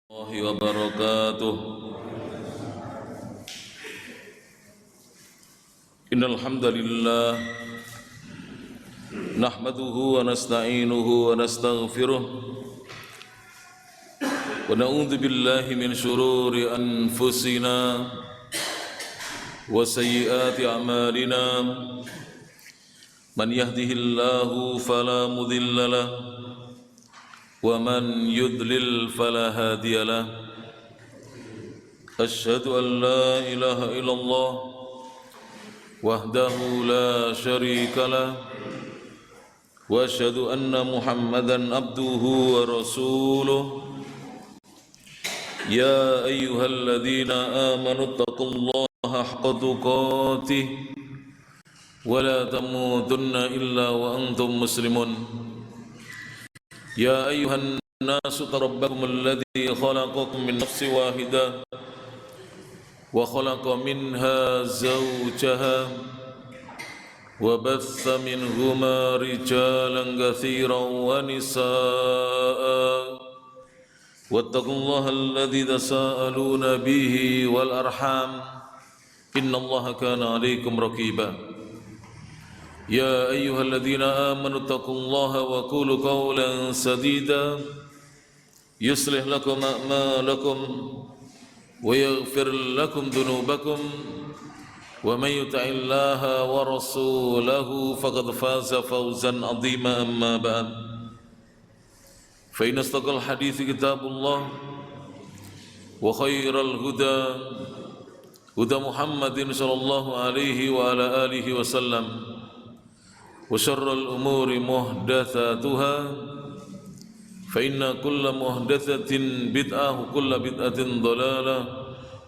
الله وبركاته. إن الحمد لله نحمده ونستعينه ونستغفره ونعوذ بالله من شرور أنفسنا وسيئات أعمالنا من يهده الله فلا مضل له ومن يضلل فلا هادي له. أشهد أن لا إله إلا الله وحده لا شريك له وأشهد أن محمدا عبده ورسوله. يا أيها الذين آمنوا اتقوا الله حق تقاته ولا تموتن إلا وأنتم مسلمون. يا أيها الناس اتقوا ربكم الذي خلقكم من نفس واحدة وخلق منها زوجها وبث منهما رجالا كثيرا ونساء واتقوا الله الذي تساءلون به والأرحام إن الله كان عليكم رقيبا. يا أيها الذين آمنوا اتقوا الله وقولوا قولا سديدا يصلح لكم أعمالكم ويغفر لكم ذنوبكم ومن يطع الله ورسوله فقد فاز فوزا عظيما. أما بعد فإن أصدق الحديث كتاب الله وخير الهدى هدى محمد صلى الله عليه وعلى آله وسلم وشر الأمور محدثاتها فإن كل محدثة بدعة وكل بدعة ضلالة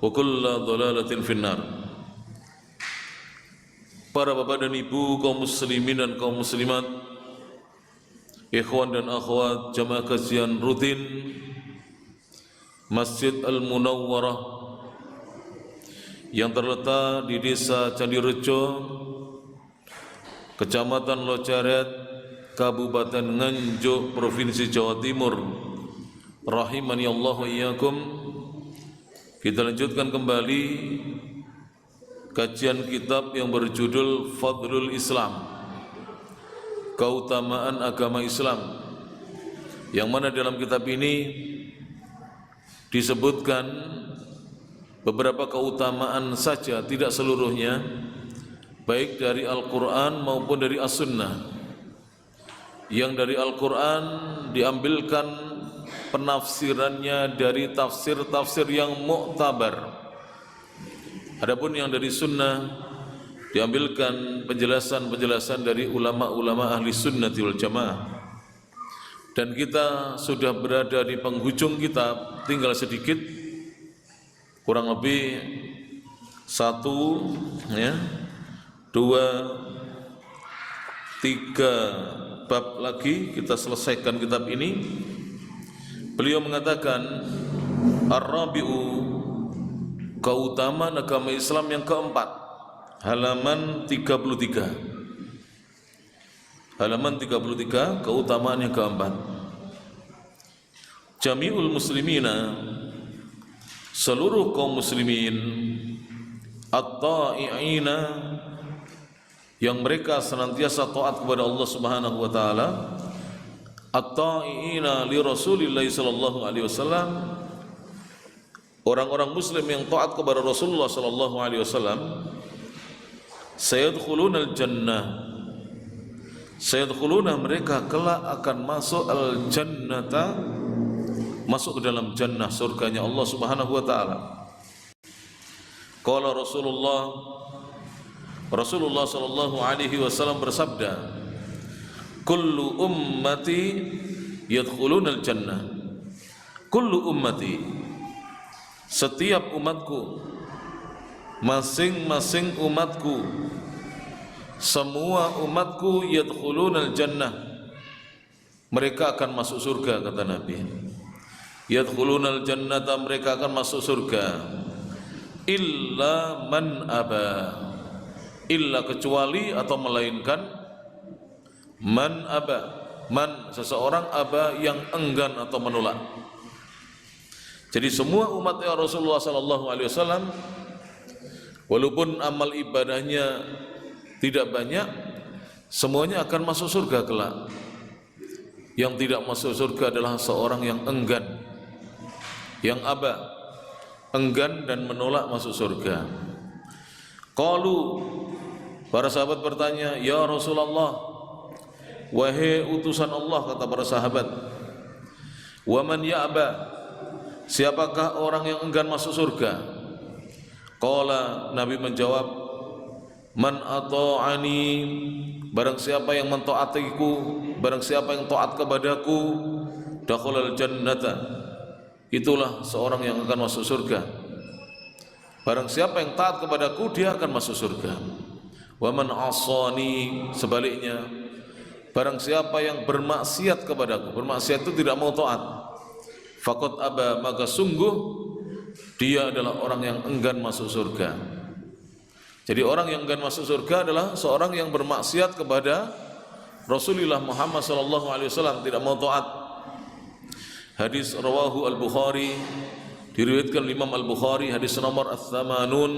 وكل ضلالة في النار. Para bapak dan ibu, kaum muslimin dan kaum muslimat, ikhwan dan akhwat jamaah kajian rutin Masjid Al-Munawwarah yang terletak di Desa Candirejo, Kecamatan Locaret, Kabupaten Nganjuk, Provinsi Jawa Timur, rahimani Allah wa iyyakum. Kita lanjutkan kembali kajian kitab yang berjudul Fadlul Islam, keutamaan agama Islam, yang mana dalam kitab ini disebutkan beberapa keutamaan saja, tidak seluruhnya, baik dari Al-Quran maupun dari As-Sunnah. Yang dari Al-Quran diambilkan penafsirannya dari tafsir-tafsir yang mu'tabar. Adapun yang dari Sunnah diambilkan penjelasan-penjelasan dari ulama-ulama ahli sunnati wal jamaah. Dan kita sudah berada di penghujung kitab, tinggal sedikit, kurang lebih 1, 2, 3 bab lagi kita selesaikan kitab ini. Beliau mengatakan Ar-Rabi'u, keutamaan agama Islam yang keempat, halaman 33. Halaman 33, keutamaan yang keempat. Jami'ul muslimina, seluruh kaum muslimin, at-ta'i'ina, yang mereka senantiasa taat kepada Allah Subhanahu wa taala, at-ta'i'ina li Rasulillah sallallahu alaihi wasallam, orang-orang muslim yang taat kepada Rasulullah sallallahu alaihi wasallam, sayadkhuluna al-jannah, sayadkhuluna, mereka kelak akan masuk al-jannata, masuk ke dalam jannah, surganya Allah Subhanahu wa taala. Qala Rasulullah sallallahu alaihi wasallam bersabda, kullu ummati yadkhulunal jannah. Kullu ummati, setiap umatku, masing-masing umatku, semua umatku, yadkhulunal jannah, mereka akan masuk surga, kata Nabi. Yadkhulunal jannata, mereka akan masuk surga. Illa man aba, illa, kecuali atau melainkan, man aba, man, seseorang, aba, yang enggan atau menolak. Jadi semua umatnya Rasulullah sallallahu alaihi wasallam walaupun amal ibadahnya tidak banyak, semuanya akan masuk surga kelak. Yang tidak masuk surga adalah seorang yang enggan, yang aba, enggan dan menolak masuk surga. Qalu, para sahabat bertanya, "Ya Rasulullah, wahai utusan Allah," kata para sahabat, "wa man ya'ba, siapakah orang yang enggan masuk surga?" Qala, Nabi menjawab, "Man ata'ani, barang siapa yang mentaatiku, barang siapa yang taat kepadaku, dakhalal jannata, itulah seorang yang akan masuk surga. Barang siapa yang taat kepadaku, dia akan masuk surga. Wa man asani, sebaliknya, barang siapa yang bermaksiat kepadaku, bermaksiat itu tidak mau taat, faqad aba, maka sungguh dia adalah orang yang enggan masuk surga." Jadi orang yang enggan masuk surga adalah seorang yang bermaksiat kepada Rasulullah Muhammad sallallahu alaihi wasallam, tidak mau taat. Hadis rawahu Al-Bukhari, diriwayatkan Imam Al-Bukhari, hadis nomor Ats-Tsamanun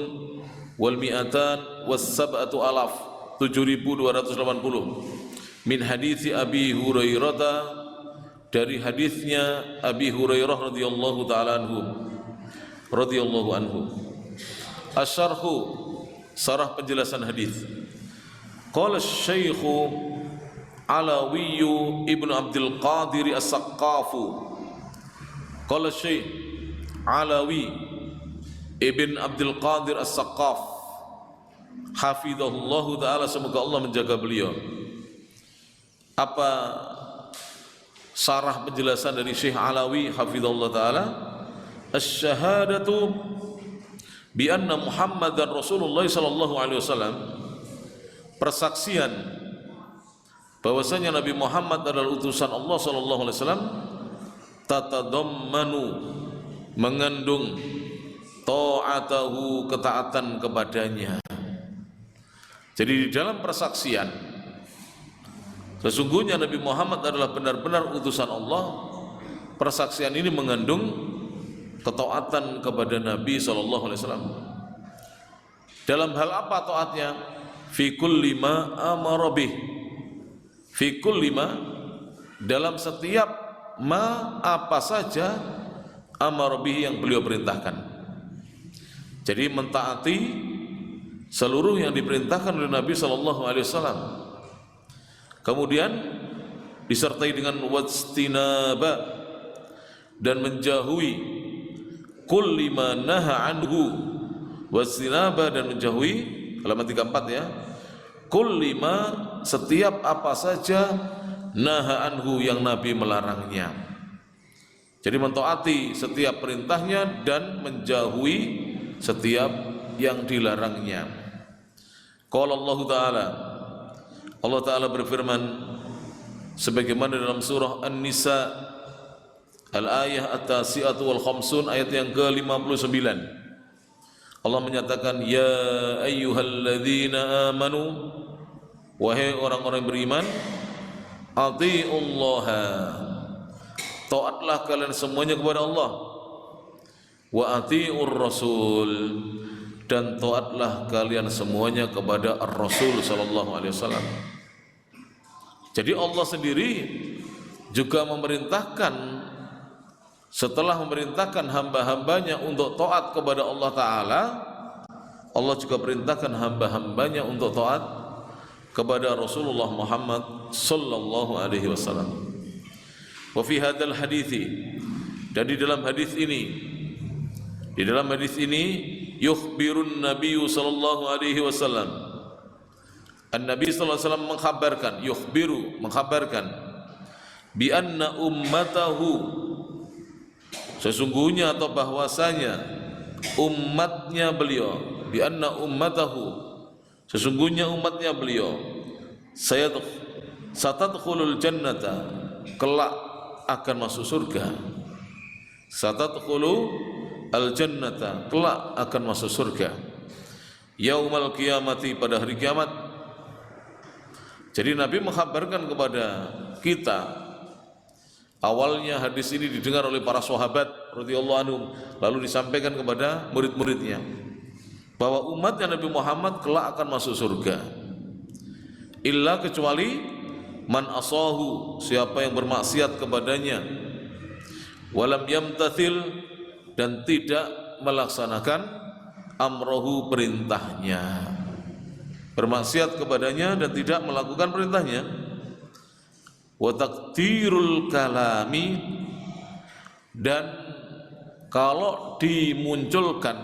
wal Mi'atan was Sab'atu Alaf, 7280, min hadits Abi Hurairah, dari hadisnya Abi Hurairah radhiyallahu taala anhu. Asy-syarhu, sarah penjelasan hadis. Qala Syekh Alawi Ibnu Abdul Qadir As-Saqqafu. Qala Syekh Alawi Ibn Abdul Qadir As-Saqqaf, hafizahullahu taala, semoga Allah menjaga beliau. Apa sarah penjelasan dari Syekh Alawi hafizahullah taala? Asy-syahadatu bi anna Muhammadar Rasulullah sallallahu alaihi wasallam, persaksian bahwasanya Nabi Muhammad adalah utusan Allah sallallahu alaihi wasallam, tatadammanu, mengandung ta'atahu, ketaatan kepadanya. Jadi di dalam persaksian sesungguhnya Nabi Muhammad adalah benar-benar utusan Allah, persaksian ini mengandung ketaatan kepada Nabi sallallahu alaihi wasallam. Dalam hal apa taatnya? Fi kulli ma amara bih, fi kulli ma, dalam setiap ma, apa saja, amara bih, yang beliau perintahkan. Jadi mentaati seluruh yang diperintahkan oleh Nabi sallallahu alaihi wasallam. Kemudian disertai dengan wastinaba, dan menjauhi kulli ma naha anhu, wastinaba, dan menjauhi, halaman 34 ya, kulli ma, setiap apa saja, naha anhu, yang Nabi melarangnya. Jadi mentaati setiap perintahnya dan menjauhi setiap yang dilarangnya. Qala Allah Ta'ala, Allah Ta'ala berfirman sebagaimana dalam surah An-Nisa al-ayah at-tasi'atu wal khamsun, ayat yang ke-59. Allah menyatakan, ya ayyuhalladzina amanu, wahai orang-orang yang beriman, atiullaha, taatlah kalian semuanya kepada Allah, wa atiur rasul, dan taatlah kalian semuanya kepada ar-rasul sallallahu alaihi wasallam. Jadi Allah sendiri juga memerintahkan, setelah memerintahkan hamba-hambanya untuk taat kepada Allah Ta'ala, Allah juga perintahkan hamba-hambanya untuk taat kepada Rasulullah Muhammad sallallahu alaihi wasallam. Wa fi hadzal hadithi, dan di dalam hadis ini yukhbirun Nabi sallallahu alaihi wasallam, An-Nabi sallallahu alaihi wasallam mengkhabarkan, yukhbiru, mengkhabarkan, bi anna ummatahu, sesungguhnya atau bahwasanya umatnya beliau, bi anna ummatahu, sesungguhnya umatnya beliau, satadkhulul jannata, kelak akan masuk surga. Satadkhulu al-jannata, kelak akan masuk surga. Yaumal qiyamati, pada hari kiamat. Jadi Nabi mengkhabarkan kepada kita Awalnya hadis ini didengar oleh para sahabat radhiyallahu anhum, lalu disampaikan kepada murid-muridnya bahwa umatnya Nabi Muhammad kelak akan masuk surga. Illa, kecuali man asahu, siapa yang bermaksiat kepadanya, walam yamtathil, dan tidak melaksanakan amrohu, perintahnya. Bermaksiat kepadanya dan tidak melakukan perintahnya. Wa taqdirul kalami, dan kalau dimunculkan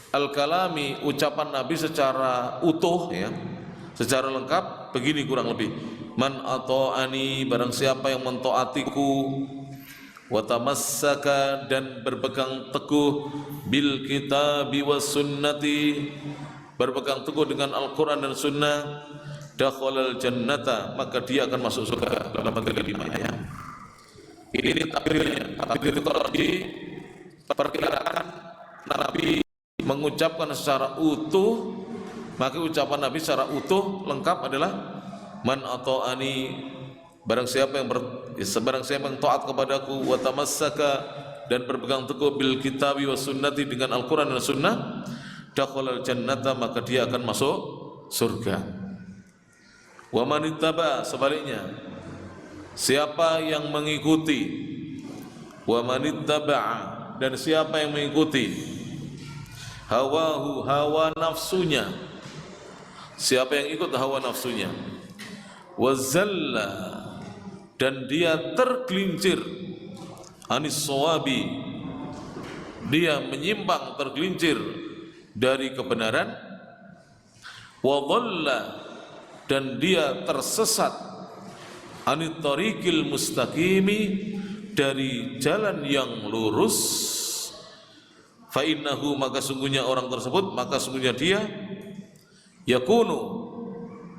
al-kalami, ucapan Nabi secara utuh, ya, secara lengkap, begini kurang lebih: man ata'ani, barang siapa yang mentaatiku, wa tamassaka, dan berpegang teguh, bil kitabi was sunnati, berpegang teguh dengan Al-Quran dan Sunnah, dakhalal jannata, maka dia akan masuk surga. Dalam hadis kelima, ya. Ini takdirnya. Takdir itu kalau diperkirakan Nabi mengucapkan secara utuh, maka ucapan Nabi secara utuh lengkap adalah man ata'ani, barang siapa yang taat kepadaku, wa tamassaka, dan berpegang teguh bil kitabi was sunnati, dengan Al-Quran dan Sunnah, dakhalal jannata, maka dia akan masuk surga. Wa man ittaba, sebaliknya, siapa yang mengikuti, wa man ittaba'a, dan siapa yang mengikuti hawahu, hawa nafsunya, siapa yang ikut hawa nafsunya, wa zalla, dan dia tergelincir, anis sawabi, dia menyimpang, tergelincir dari kebenaran, wa dhalla, dan dia tersesat, anit tariqil mustaqimi, dari jalan yang lurus, fa innahu, maka sungguhnya orang tersebut, maka sungguhnya dia, yakunu,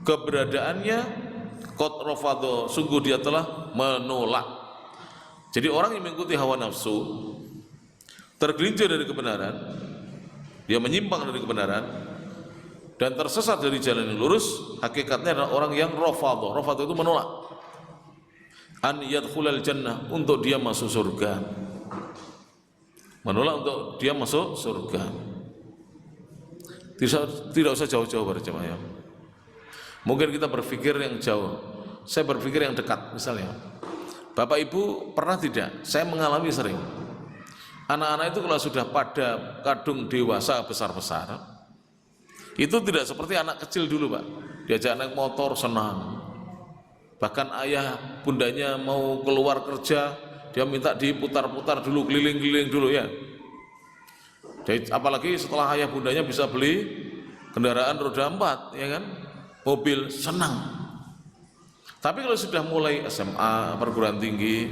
keberadaannya, qad rafadha, sungguh dia telah menolak. Jadi orang yang mengikuti hawa nafsu, tergelincir dari kebenaran, dia menyimpang dari kebenaran dan tersesat dari jalan yang lurus, hakikatnya adalah orang yang rafadha. Rafadha itu menolak, an yadkhulal jannah, untuk dia masuk surga, menolak untuk dia masuk surga. Tidak usah jauh-jauh para jemaah. Mungkin kita berpikir yang jauh, saya berpikir yang dekat. Misalnya, Bapak Ibu pernah tidak? Saya mengalami sering. Anak-anak itu kalau sudah pada kadung dewasa besar-besar, itu tidak seperti anak kecil dulu, Pak. Diajak naik motor senang. Bahkan ayah bundanya mau keluar kerja, dia minta diputar-putar dulu, keliling-keliling dulu, ya. Jadi, apalagi setelah ayah bundanya bisa beli kendaraan roda 4, ya kan, mobil, senang. Tapi kalau sudah mulai SMA, perguruan tinggi,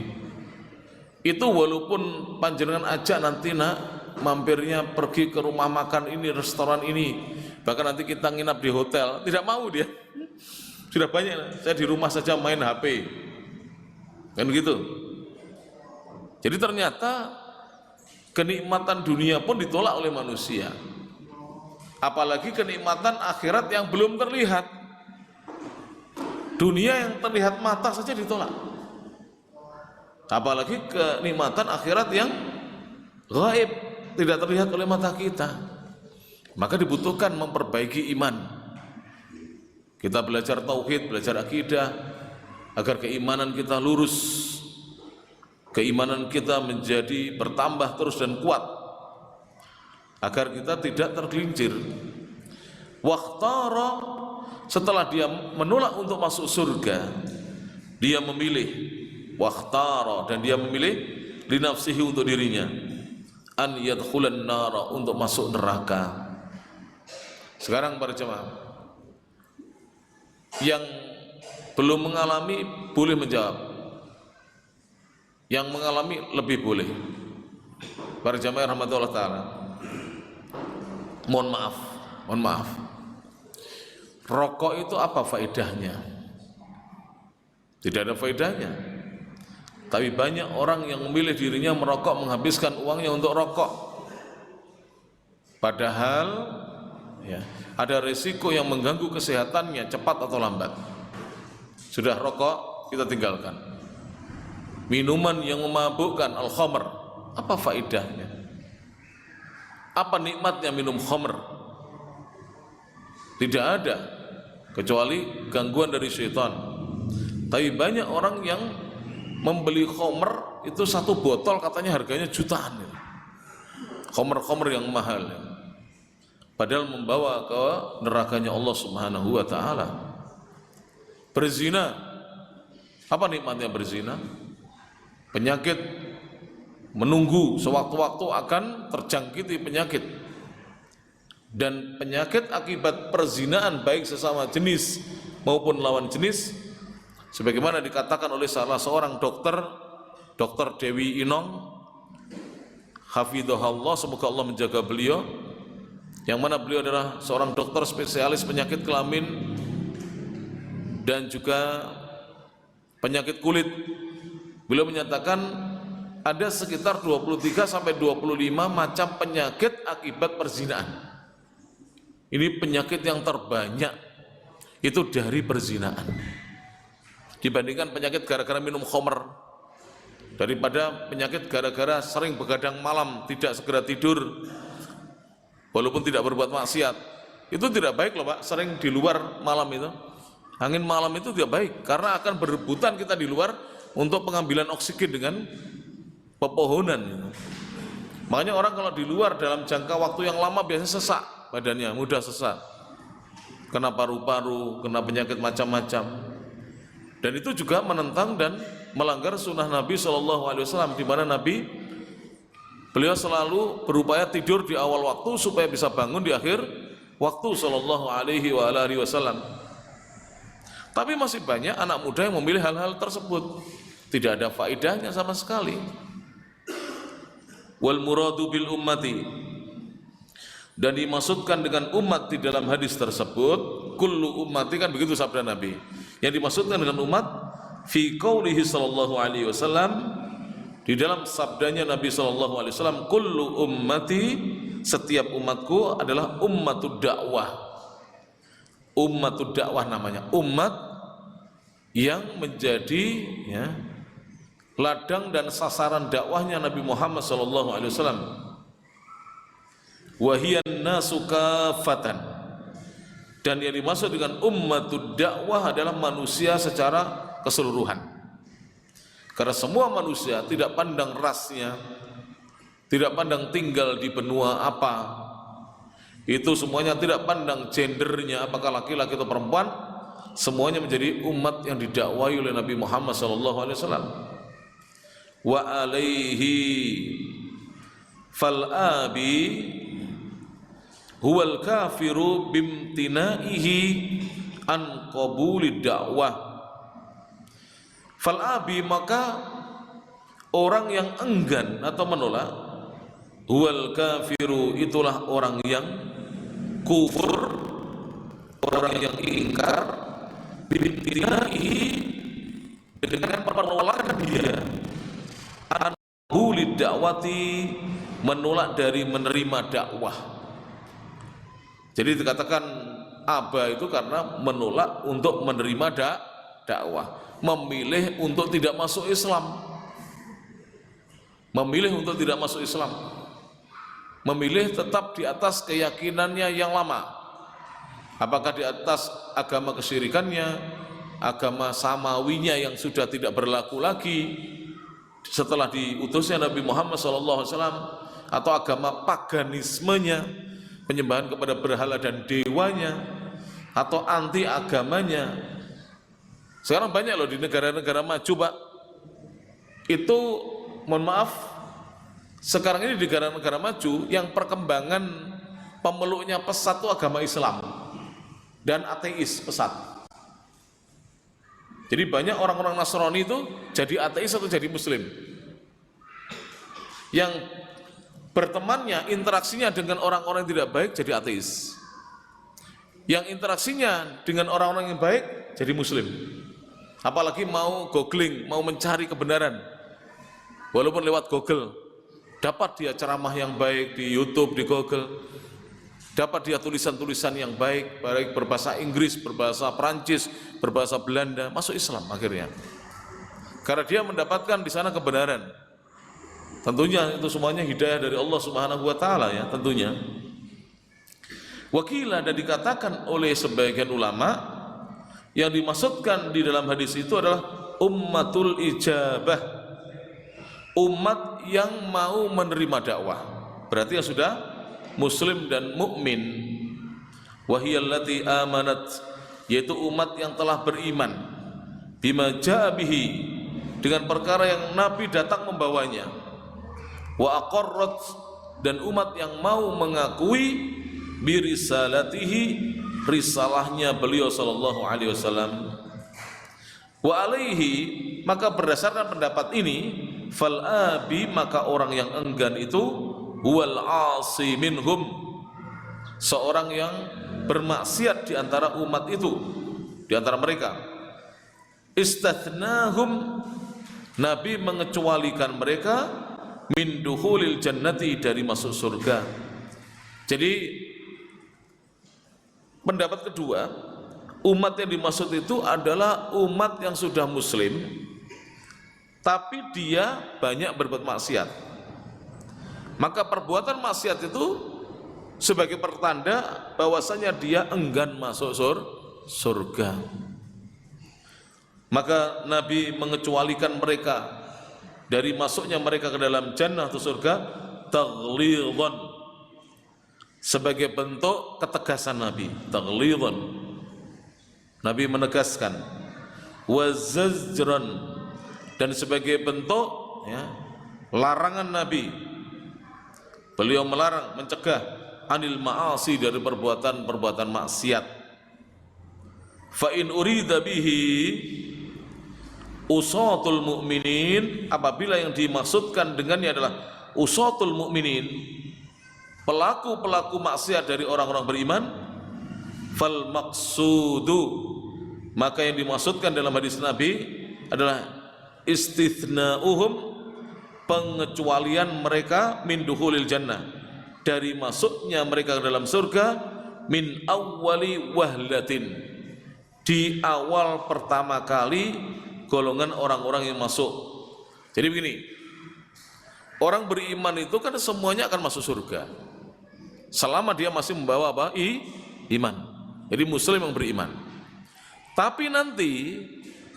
itu walaupun panjenengan ajak nanti nak mampirnya pergi ke rumah makan ini, restoran ini, bahkan nanti kita nginap di hotel, tidak mau dia. Sudah banyak, saya di rumah saja main HP, kan gitu. Jadi ternyata kenikmatan dunia pun ditolak oleh manusia, apalagi kenikmatan akhirat yang belum terlihat. Dunia yang terlihat mata saja ditolak, apalagi kenikmatan akhirat yang gaib, tidak terlihat oleh mata kita. Maka dibutuhkan memperbaiki iman. Kita belajar tauhid, belajar akidah, agar keimanan kita lurus, keimanan kita menjadi bertambah terus dan kuat, agar kita tidak tergelincir. Waqtara, setelah dia menolak untuk masuk surga, dia memilih, waqtara, dan dia memilih li nafsihi, untuk dirinya, an yadkhulan nara, untuk masuk neraka. Sekarang para jemaah yang belum mengalami boleh menjawab, yang mengalami lebih boleh. Para jemaah rahmatullah ta'ala, mohon maaf, rokok itu apa faedahnya? Tidak ada faedahnya. Tapi banyak orang yang memilih dirinya merokok, menghabiskan uangnya untuk rokok, padahal, ya, ada resiko yang mengganggu kesehatannya cepat atau lambat. Sudah rokok, kita tinggalkan. minuman yang memabukkan, al-khamr. Apa faedahnya? Apa nikmatnya minum khamr? Tidak ada kecuali gangguan dari syaitan. Tapi banyak orang yang membeli khamr itu satu botol katanya harganya jutaan. Khamr-khamr yang mahal. Padahal membawa ke nerakanya Allah Subhanahu wa taala. Berzina. Apa nikmatnya berzina? Penyakit menunggu sewaktu-waktu akan terjangkiti penyakit. Dan penyakit akibat perzinaan baik sesama jenis maupun lawan jenis, sebagaimana dikatakan oleh salah seorang dokter, Dr. Dewi Inong, hafidhahullah, semoga Allah menjaga beliau, yang mana beliau adalah seorang dokter spesialis penyakit kelamin dan juga penyakit kulit. Beliau menyatakan ada sekitar 23 sampai 25 macam penyakit akibat perzinaan. Ini penyakit yang terbanyak itu dari perzinaan. Dibandingkan penyakit gara-gara minum khamr, daripada penyakit gara-gara sering begadang malam, tidak segera tidur walaupun tidak berbuat maksiat. Itu tidak baik loh Pak, sering di luar malam itu. Angin malam itu tidak baik karena akan berebutan kita di luar untuk pengambilan oksigen dengan pepohonan. Makanya orang kalau di luar dalam jangka waktu yang lama biasanya sesak badannya, mudah sesak, kena paru-paru, kena penyakit macam-macam. Dan itu juga menentang dan melanggar sunnah Nabi SAW, di mana Nabi beliau selalu berupaya tidur di awal waktu supaya bisa bangun di akhir waktu SAW. Tapi masih banyak anak muda yang memilih hal-hal tersebut, tidak ada faedahnya sama sekali. Wal muradu bil ummati, dan dimaksudkan dengan umat di dalam hadis tersebut, kullu ummati, kan begitu sabda Nabi. Yang dimaksudkan dengan umat fi qaulihi sallallahu alaihi wasallam, di dalam sabdanya Nabi sallallahu alaihi wasallam, kullu ummati, setiap umatku adalah ummatud dakwah. Ummatud dakwah namanya, umat yang menjadi ladang dan sasaran dakwahnya Nabi Muhammad sallallahu alaihi wasallam. Wahiyan nasu kafatan, dan yang dimaksud dengan ummatud dakwah adalah manusia secara keseluruhan. Karena semua manusia, tidak pandang rasnya, tidak pandang tinggal di benua apa, itu semuanya tidak pandang gendernya, apakah laki-laki atau perempuan, semuanya menjadi umat yang didakwahi oleh Nabi Muhammad SAW. Wa alaihi fal abi huwal kafiru bimtinaihi an qabulid dakwah. Fal abi, maka orang yang enggan atau menolak, huwal kafiru, itulah orang yang kufur, orang yang ingkar, bimtinaihi, dengan penolakan dia, an qabulid dakwati, menolak dari menerima dakwah. Jadi dikatakan aba itu karena menolak untuk menerima dakwah, memilih untuk tidak masuk Islam, memilih untuk tidak masuk Islam, memilih tetap di atas keyakinannya yang lama, apakah di atas agama kesyirikannya, agama samawinya yang sudah tidak berlaku lagi setelah diutusnya Nabi Muhammad SAW, atau agama paganismenya, penyembahan kepada berhala dan dewanya, atau anti agamanya. Sekarang banyak loh di negara-negara maju Pak, itu mohon maaf, sekarang ini di negara-negara maju yang perkembangan pemeluknya pesat itu agama Islam dan ateis pesat. Jadi banyak orang-orang Nasrani itu jadi ateis atau jadi Muslim, yang bertemannya, interaksinya dengan orang-orang yang tidak baik jadi ateis, yang interaksinya dengan orang-orang yang baik jadi Muslim. Apalagi mau googling, mau mencari kebenaran, walaupun lewat Google, dapat dia ceramah yang baik di YouTube, di Google, dapat dia tulisan-tulisan yang baik, baik berbahasa Inggris, berbahasa Perancis, berbahasa Belanda, masuk Islam akhirnya. karena dia mendapatkan di sana kebenaran. Tentunya itu semuanya hidayah dari Allah Subhanahu wa taala ya, tentunya. Wakilah dan dikatakan oleh sebagian ulama, yang dimaksudkan di dalam hadis itu adalah ummatul ijabah, umat yang mau menerima dakwah. Berarti yang sudah muslim dan mukmin. Wahiyallati amanat, yaitu umat yang telah beriman, bima jaa bihi, dengan perkara yang Nabi datang membawanya. Wa aqarrat, dan umat yang mau mengakui birisalatihi, risalahnya beliau sallallahu alaihi wasallam. Wa alaihi, maka berdasarkan pendapat ini, fal abi, maka orang yang enggan itu huwal asi minhum, seorang yang bermaksiat di antara umat itu, di antara mereka. Istathnahum, Nabi mengecualikan mereka min dukhulil jannati, dari masuk surga. Jadi pendapat kedua, umat yang dimaksud itu adalah umat yang sudah muslim tapi dia banyak berbuat maksiat. Maka perbuatan maksiat itu sebagai pertanda bahwasanya dia enggan masuk surga. Maka Nabi mengecualikan mereka dari masuknya mereka ke dalam jannah atau surga, taghlidhan, sebagai bentuk ketegasan Nabi. Taghlidhan, Nabi menegaskan. Wazajran, dan sebagai bentuk ya, larangan Nabi, beliau melarang, mencegah anil ma'asi, dari perbuatan-perbuatan maksiat. Fa in urida bihi usatul mu'minin, apabila yang dimaksudkan dengannya adalah usatul mu'minin, pelaku-pelaku maksiat dari orang-orang beriman, fal maqsudu, maka yang dimaksudkan dalam hadis Nabi adalah istithna'uhum, pengecualian mereka min dukhulil jannah, dari masuknya mereka ke dalam surga, min awwali wahlatin, di awal pertama kali golongan orang-orang yang masuk. Jadi begini, orang beriman itu kan semuanya akan masuk surga selama dia masih membawa apa? Iman. Jadi muslim yang beriman. Tapi nanti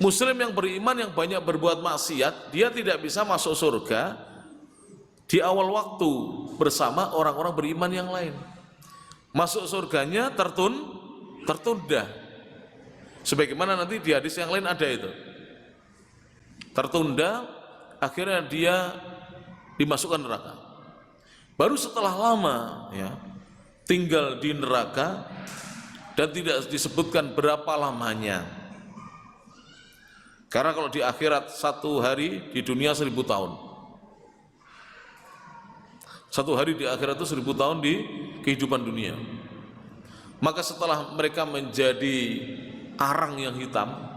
muslim yang beriman yang banyak berbuat maksiat, dia tidak bisa masuk surga di awal waktu bersama orang-orang beriman yang lain. Masuk surganya tertunda. Sebagaimana nanti di hadis yang lain ada itu. Tertunda, akhirnya dia dimasukkan neraka. Baru setelah lama ya, tinggal di neraka, dan tidak disebutkan berapa lamanya. Karena kalau di akhirat 1 hari, di dunia 1000 tahun. 1 hari di akhirat itu 1000 tahun di kehidupan dunia. Maka setelah mereka menjadi arang yang hitam,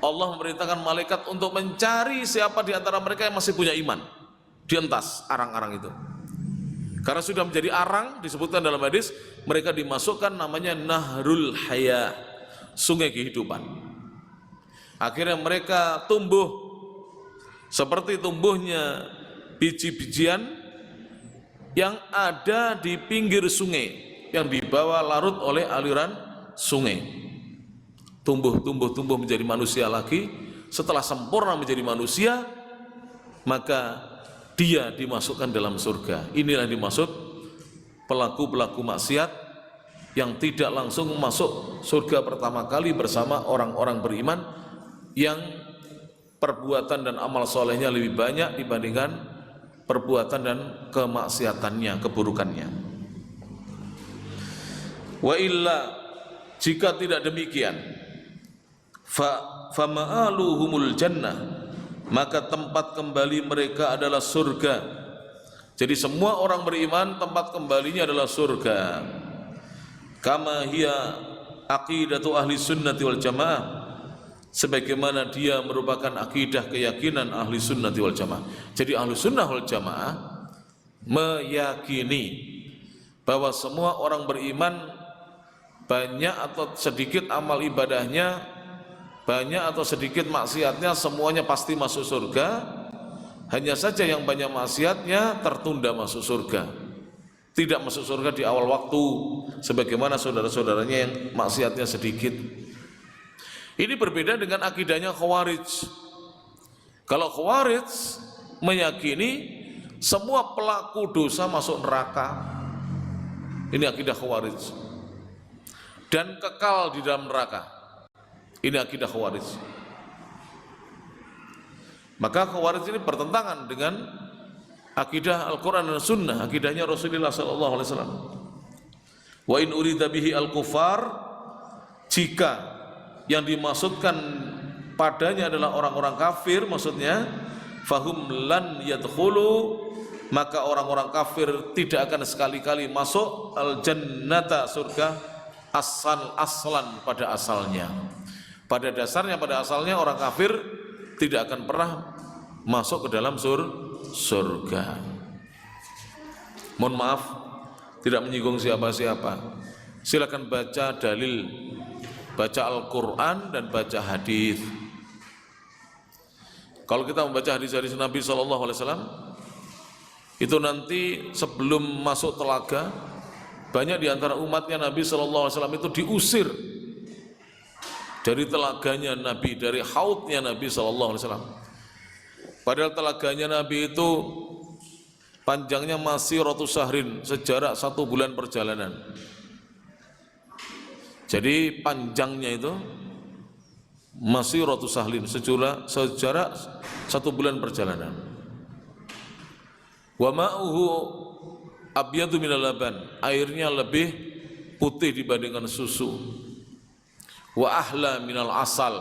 Allah memerintahkan malaikat untuk mencari siapa di antara mereka yang masih punya iman, dientas arang-arang itu. Karena sudah menjadi arang, disebutkan dalam hadis, mereka dimasukkan namanya Nahrul Haya, sungai kehidupan. Akhirnya mereka tumbuh seperti tumbuhnya biji-bijian yang ada di pinggir sungai, yang dibawa larut oleh aliran sungai. Tumbuh menjadi manusia lagi. Setelah sempurna menjadi manusia, maka dia dimasukkan dalam surga. Inilah dimaksud pelaku-pelaku maksiat yang tidak langsung masuk surga pertama kali bersama orang-orang beriman yang perbuatan dan amal solehnya lebih banyak dibandingkan perbuatan dan kemaksiatannya, keburukannya. Wa illa, jika tidak demikian, fa ma'aluhumul jannah, maka tempat kembali mereka adalah surga. Jadi semua orang beriman tempat kembalinya adalah surga. Kama hiya aqidatu ahli sunnati wal jamaah, sebagaimana dia merupakan akidah keyakinan ahli sunnati wal jamaah. Jadi ahli sunnah wal jamaah meyakini bahwa semua orang beriman, banyak atau sedikit amal ibadahnya, banyak atau sedikit maksiatnya semuanya pasti masuk surga. Hanya saja yang banyak maksiatnya tertunda masuk surga, tidak masuk surga di awal waktu sebagaimana saudara-saudaranya yang maksiatnya sedikit. Ini berbeda dengan akidahnya Khawarij. Kalau Khawarij meyakini semua pelaku dosa masuk neraka. Ini akidah Khawarij. Dan kekal di dalam neraka. Ini akidah Khawarij. Maka Khawarij ini bertentangan dengan akidah Al-Quran dan Sunnah, akidahnya Rasulullah SAW. Wa in urida bihi al-kufar, jika yang dimaksudkan padanya adalah orang-orang kafir, maksudnya fahum lan yadkhulu, maka orang-orang kafir tidak akan sekali-kali masuk al-jannata, surga, aslan pada asalnya. Pada dasarnya, pada asalnya orang kafir tidak akan pernah masuk ke dalam surga. Mohon maaf, tidak menyinggung siapa-siapa. Silakan baca dalil, baca Al-Quran dan baca hadis. Kalau kita membaca hadis-hadis Nabi SAW, itu nanti sebelum masuk telaga, banyak di antara umatnya Nabi SAW itu diusir dari telaganya Nabi, dari haudnya Nabi SAW. Padahal telaganya Nabi itu panjangnya masih rotus sahrin, sejarak 1 bulan perjalanan. Jadi panjangnya itu masih rotus sahrin, sejarak 1 bulan perjalanan. Wa ma'uhu abyadu minal laban, airnya lebih putih dibandingkan susu. Wa ahla minal asal,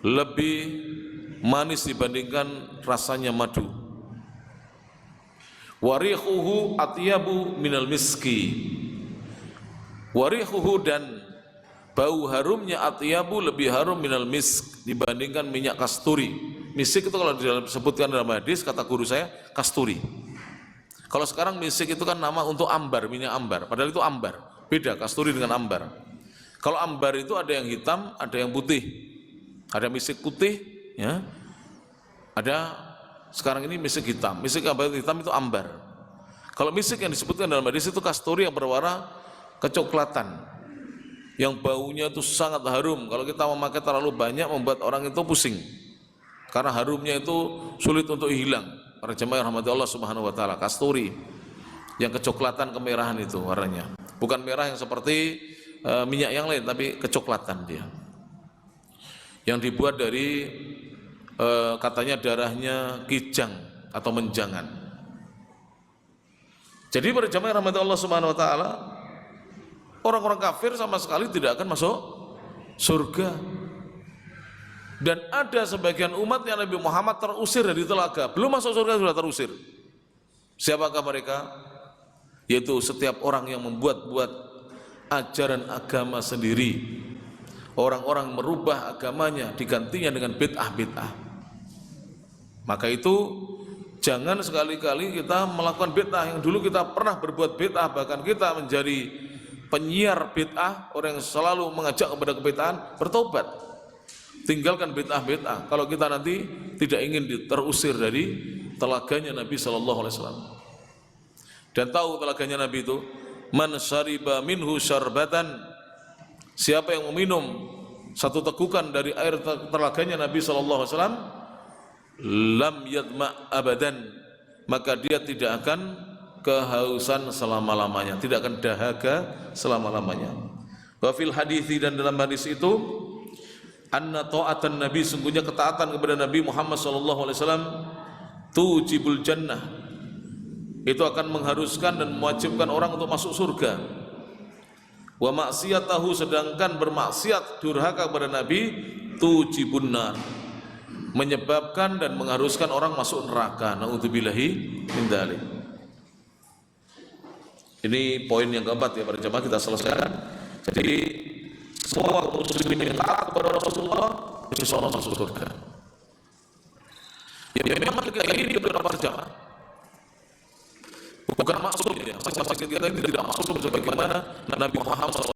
lebih manis dibandingkan rasanya madu. Warihuhu atyabu minal miski, warihuhu dan bau harumnya atyabu lebih harum minal misk dibandingkan minyak kasturi. Misik itu kalau disebutkan dalam hadis, kata guru saya, kasturi. Kalau sekarang misik itu kan nama untuk ambar, minyak ambar, padahal itu ambar, beda kasturi dengan ambar. Kalau ambar itu ada yang hitam, ada yang putih. Ada misik putih, ya. Ada sekarang ini misik hitam. Misik hitam itu ambar. Kalau misik yang disebutkan dalam hadis itu kasturi yang berwarna kecoklatan, yang baunya itu sangat harum. Kalau kita memakai terlalu banyak membuat orang itu pusing, karena harumnya itu sulit untuk hilang. Para jemaah rahmati Allah Subhanahu Wa Taala, kasturi yang kecoklatan kemerahan itu warnanya, bukan merah yang seperti minyak yang lain, tapi kecoklatan dia, yang dibuat dari katanya darahnya kijang atau menjangan. Jadi para jemaah rahmati Allah Subhanahu Wa Taala, orang-orang kafir sama sekali tidak akan masuk surga. Dan ada sebagian umat yang Nabi Muhammad terusir dari telaga, belum masuk surga sudah terusir. Siapakah mereka? Yaitu setiap orang yang membuat-buat ajaran agama sendiri, orang-orang merubah agamanya, digantinya dengan bid'ah-bid'ah. Maka itu jangan sekali-kali kita melakukan bid'ah. Yang dulu kita pernah berbuat bid'ah, bahkan kita menjadi penyiar bid'ah, orang yang selalu mengajak kepada kebid'ahan, bertobat, tinggalkan bid'ah-bid'ah. Kalau kita nanti tidak ingin terusir dari telaganya Nabi SAW. Dan tahu telaganya Nabi itu, man syariba minhu syarbatan, siapa yang meminum satu tegukan dari air telaganya Nabi SAW, lam yadma abadan, maka dia tidak akan kehausan selama-lamanya, tidak akan dahaga selama-lamanya. Wa fil hadithi, dan dalam hadis itu, anna ta'atan Nabi, sungguhnya ketaatan kepada Nabi Muhammad SAW tujibul jannah, itu akan mengharuskan dan mewajibkan orang untuk masuk surga. Wa maksiatahu, sedangkan bermaksiat durhaka kepada Nabi, tujibun nar, menyebabkan dan mengharuskan orang masuk neraka. Naudzubillahi min dzalik. Ini poin yang keempat ya para jemaah, kita selesaikan. Jadi semua muslimin yang taat kepada Rasulullah insya Allah masuk surga. Ya memang kita ini beberapa jemaah bukan maksud ya, masing-masing kita ini tidak maksud sebagaimana Nabi Muhammad SAW.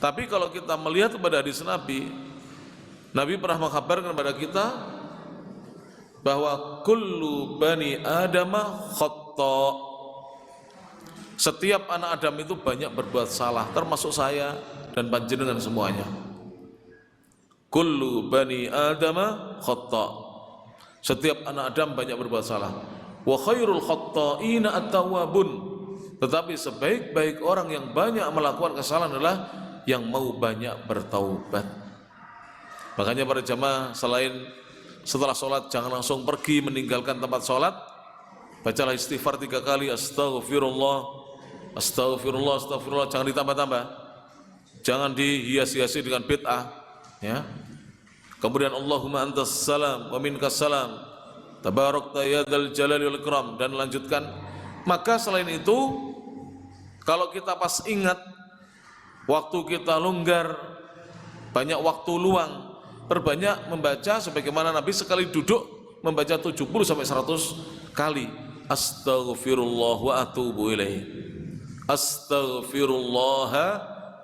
Tapi kalau kita melihat kepada hadis Nabi, Nabi pernah mengkabarkan kepada kita bahwa kullu bani adama khata'. Setiap anak Adam itu banyak berbuat salah, termasuk saya dan panjenengan semuanya. Kullu bani adama khata'. Setiap anak Adam banyak berbuat salah. Wa khairul khatta'ina at-tawwabun. Tetapi sebaik-baik orang yang banyak melakukan kesalahan adalah yang mau banyak bertaubat. Makanya para jamaah, selain setelah sholat jangan langsung pergi meninggalkan tempat sholat, bacalah istighfar 3 kali, astaghfirullah, astaghfirullah, astaghfirullah, jangan ditambah-tambah, jangan dihias-hiasi dengan bid'ah, ya. Kemudian Allahumma antas salam wa minkas salam, tabarakta ya dzal jalali wal ikram, dan lanjutkan. Maka selain itu, kalau kita pas ingat waktu kita longgar, banyak waktu luang, perbanyak membaca sebagaimana Nabi sekali duduk membaca 70 sampai 100 kali. Astaghfirullah wa atubu ilaih. Astaghfirullah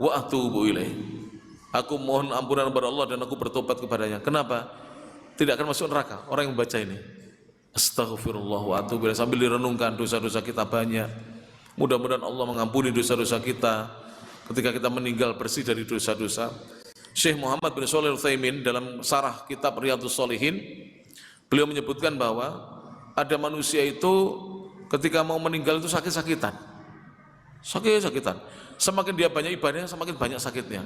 wa atubu ilaih. Aku mohon ampunan kepada Allah dan aku bertobat kepadanya. Kenapa? Tidak akan masuk neraka orang yang membaca ini. Astaghfirullah wa atubu ilaih, sambil direnungkan dosa-dosa kita banyak. Mudah-mudahan Allah mengampuni dosa-dosa kita ketika kita meninggal bersih dari dosa-dosa. Syekh Muhammad bin Shalih Al-Utsaimin dalam sarah kitab Riyadhus Shalihin, beliau menyebutkan bahwa ada manusia itu ketika mau meninggal itu sakit-sakitan. Sakit-sakitan. Semakin dia banyak ibadahnya, semakin banyak sakitnya.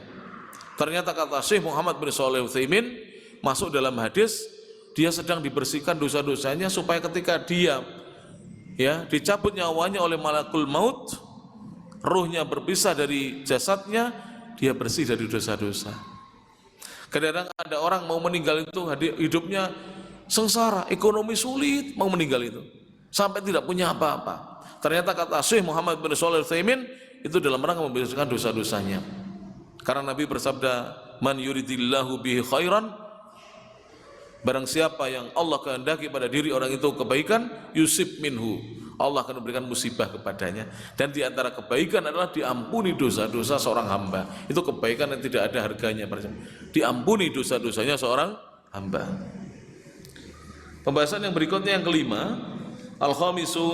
Ternyata kata Syekh Muhammad bin Shalih Al-Utsaimin, masuk dalam hadis, dia sedang dibersihkan dosa-dosanya supaya ketika dia dicabut nyawanya oleh malakul maut, ruhnya berpisah dari jasadnya, dia bersih dari dosa-dosa. Kadang-kadang ada orang mau meninggal itu hidupnya sengsara, ekonomi sulit, mau meninggal itu sampai tidak punya apa-apa. Ternyata kata Syekh Muhammad bin Shalih Al-Utsaimin, itu dalam rangka membersihkan dosa-dosanya. Karena Nabi bersabda, man yuridillahu bihi khairan, barang siapa yang Allah kehendaki pada diri orang itu kebaikan, yusib minhu, Allah akan memberikan musibah kepadanya. Dan di antara kebaikan adalah diampuni dosa-dosa seorang hamba. Itu kebaikan yang tidak ada harganya. Diampuni dosa-dosanya seorang hamba. Pembahasan yang berikutnya yang kelima, al-khamisu,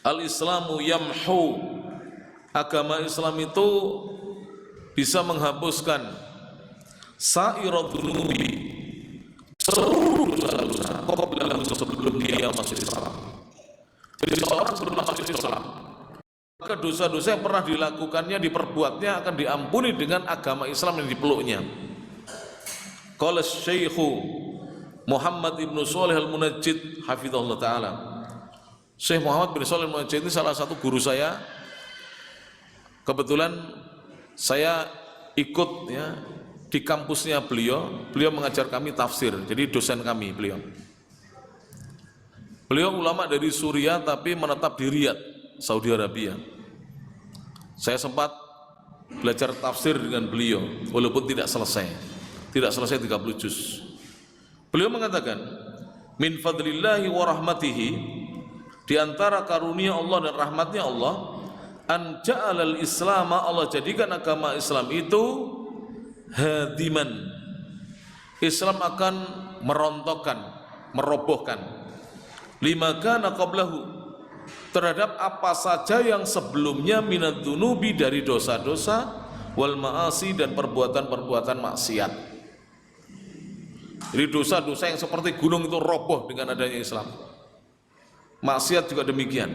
al-islamu yamhu. Agama Islam itu bisa menghapuskan sa'iradzunubi, seluruh dosa-dosa sebelum dia masuk Islam. Jadi seorang sebelum masuk Islam, maka dosa-dosa yang pernah dilakukannya, diperbuatnya akan diampuni dengan agama Islam yang dipeluknya. Qala Syekhu Muhammad ibnu Shalih Al-Munajjid hafizahullah ta'ala. Syekh Muhammad bin Shalih Al-Munajjid ini salah satu guru saya. Kebetulan saya ikut di kampusnya beliau mengajar kami tafsir, jadi dosen kami beliau. Beliau ulama dari Suriah tapi menetap di Riyadh, Saudi Arabia. Saya sempat belajar tafsir dengan beliau walaupun tidak selesai 30 juz. Beliau mengatakan, min fadlillahi wa rahmatihi, di antara karunia Allah dan rahmatnya Allah, an ja'alal islama, Allah jadikan agama Islam itu hadiman. Islam akan merontokkan, merobohkan lima kana qablahu, terhadap apa saja yang sebelumnya minad dzunubi, dari dosa-dosa, wal ma'asi, dan perbuatan-perbuatan maksiat. Jadi dosa-dosa yang seperti gunung itu roboh dengan adanya Islam. Maksiat juga demikian.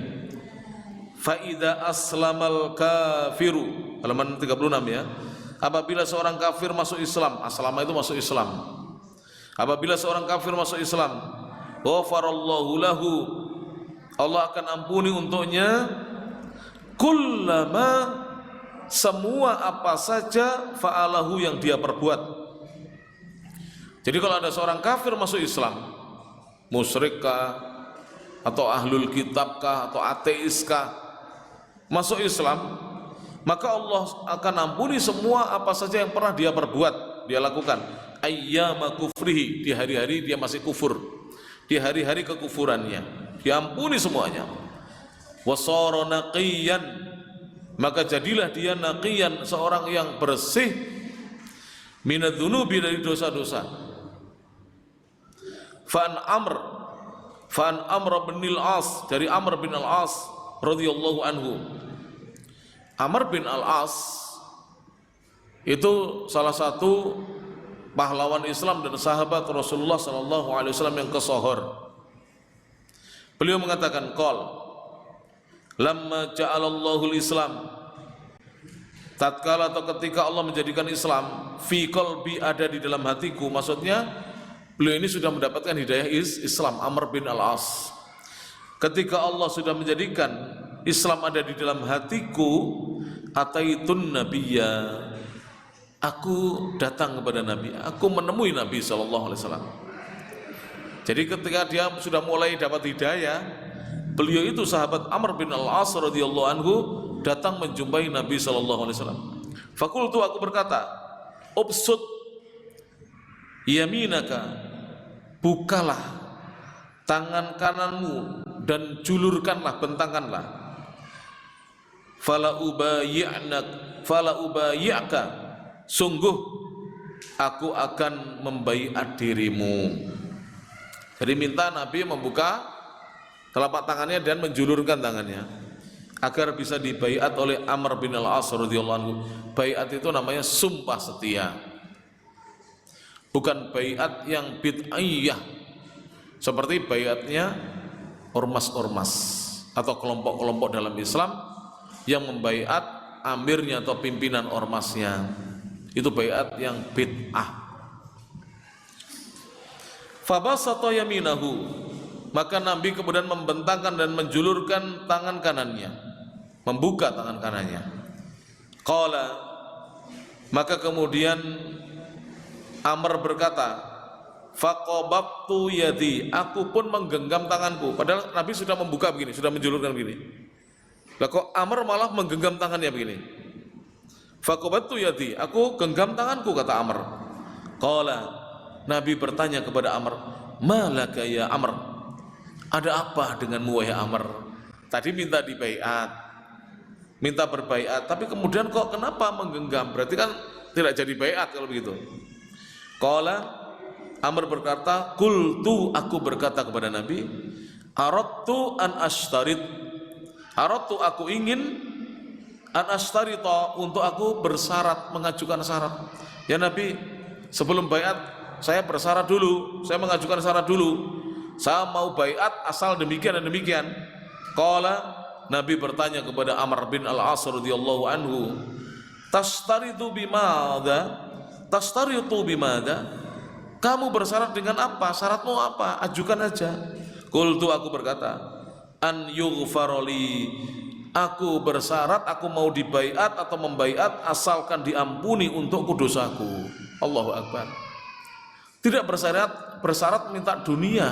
Fa idza aslamal kafiru, halaman 36 ya. Apabila seorang kafir masuk Islam, aslama itu masuk Islam. Apabila seorang kafir masuk Islam, ghafarallahu lahu, Allah akan ampuni untuknya kullama, semua apa saja, fa'alahu, yang dia perbuat. Jadi kalau ada seorang kafir masuk Islam, musyrikkah atau ahlul kitabkah atau ateiskah, masuk Islam, maka Allah akan ampuni semua apa saja yang pernah dia perbuat, dia lakukan. Ayyama kufrihi, di hari-hari dia masih kufur, di hari-hari kekufurannya, diampuni semuanya. Wasara naqiyan, maka jadilah dia naqiyan, seorang yang bersih, minadzunubi, dari dosa-dosa. Fa'an Amr bin al-As, dari Amr bin al-As radhiyallahu anhu. Amr bin al-As itu salah satu pahlawan Islam dan sahabat Rasulullah sallallahu alaihi wasallam yang kesohor. Beliau mengatakan, lamma ja'alallahu al-Islam, tatkala atau ketika Allah menjadikan Islam, fi qalbi, ada di dalam hatiku. Maksudnya beliau ini sudah mendapatkan hidayah Islam, Amr bin al-As. Ketika Allah sudah menjadikan Islam ada di dalam hatiku, ataitun nabiyya, aku datang kepada Nabi, aku menemui Nabi sallallahu alaihi wasallam. Jadi ketika dia sudah mulai dapat hidayah, beliau itu sahabat Amr bin al-As radhiyallahu anhu datang menjumpai Nabi sallallahu alaihi wasallam. Fakultu, aku berkata, ubsut yaminaka, bukalah tangan kananmu dan julurkanlah, bentangkanlah. Fala ubayyaka, sungguh aku akan membaiat dirimu. Jadi minta Nabi membuka telapak tangannya dan menjulurkan tangannya agar bisa dibaiat oleh Amr bin al-As radhiyallahu anhu. Baiat itu namanya sumpah setia, bukan baiat yang bid'iyah seperti baiatnya ormas-ormas atau kelompok-kelompok dalam Islam yang membaiat amirnya atau pimpinan ormasnya. Itu baiat yang bid'ah. Fabasata yaminahu, maka Nabi kemudian membentangkan dan menjulurkan tangan kanannya, membuka tangan kanannya. Qala, maka kemudian Amr berkata, faqabattu yadi, aku pun menggenggam tanganku. Padahal Nabi sudah membuka begini, sudah menjulurkan begini. Lah kok Amr malah menggenggam tangannya begini? Faqabattu yadi, aku genggam tanganku, kata Amr. Qala, Nabi bertanya kepada Amr, malaka ya Amr, ada apa denganmu wahai Amr? Tadi minta dibaiat, minta berbaiat, tapi kemudian kok kenapa menggenggam? Berarti kan tidak jadi baiat kalau begitu. Qala, Amr berkata, qultu, aku berkata kepada Nabi, aradtu an ashtarit, aradtu, aku ingin, an ashtarita, untuk aku bersyarat, mengajukan syarat. Ya Nabi, sebelum baiat saya bersyarat dulu, saya mengajukan syarat dulu, saya mau baiat asal demikian dan demikian. Qala, Nabi bertanya kepada Amr bin al-As radhiyallahu anhu, tashtaritu bimadza, tashtaritu bimadza, kamu bersyarat dengan apa? Syaratmu apa? Ajukan aja. Qultu, aku berkata, an yughfaroli, aku bersyarat, aku mau dibaiat atau membaiat asalkan diampuni untukku dosaku. Allahu Akbar. Tidak bersyarat minta dunia.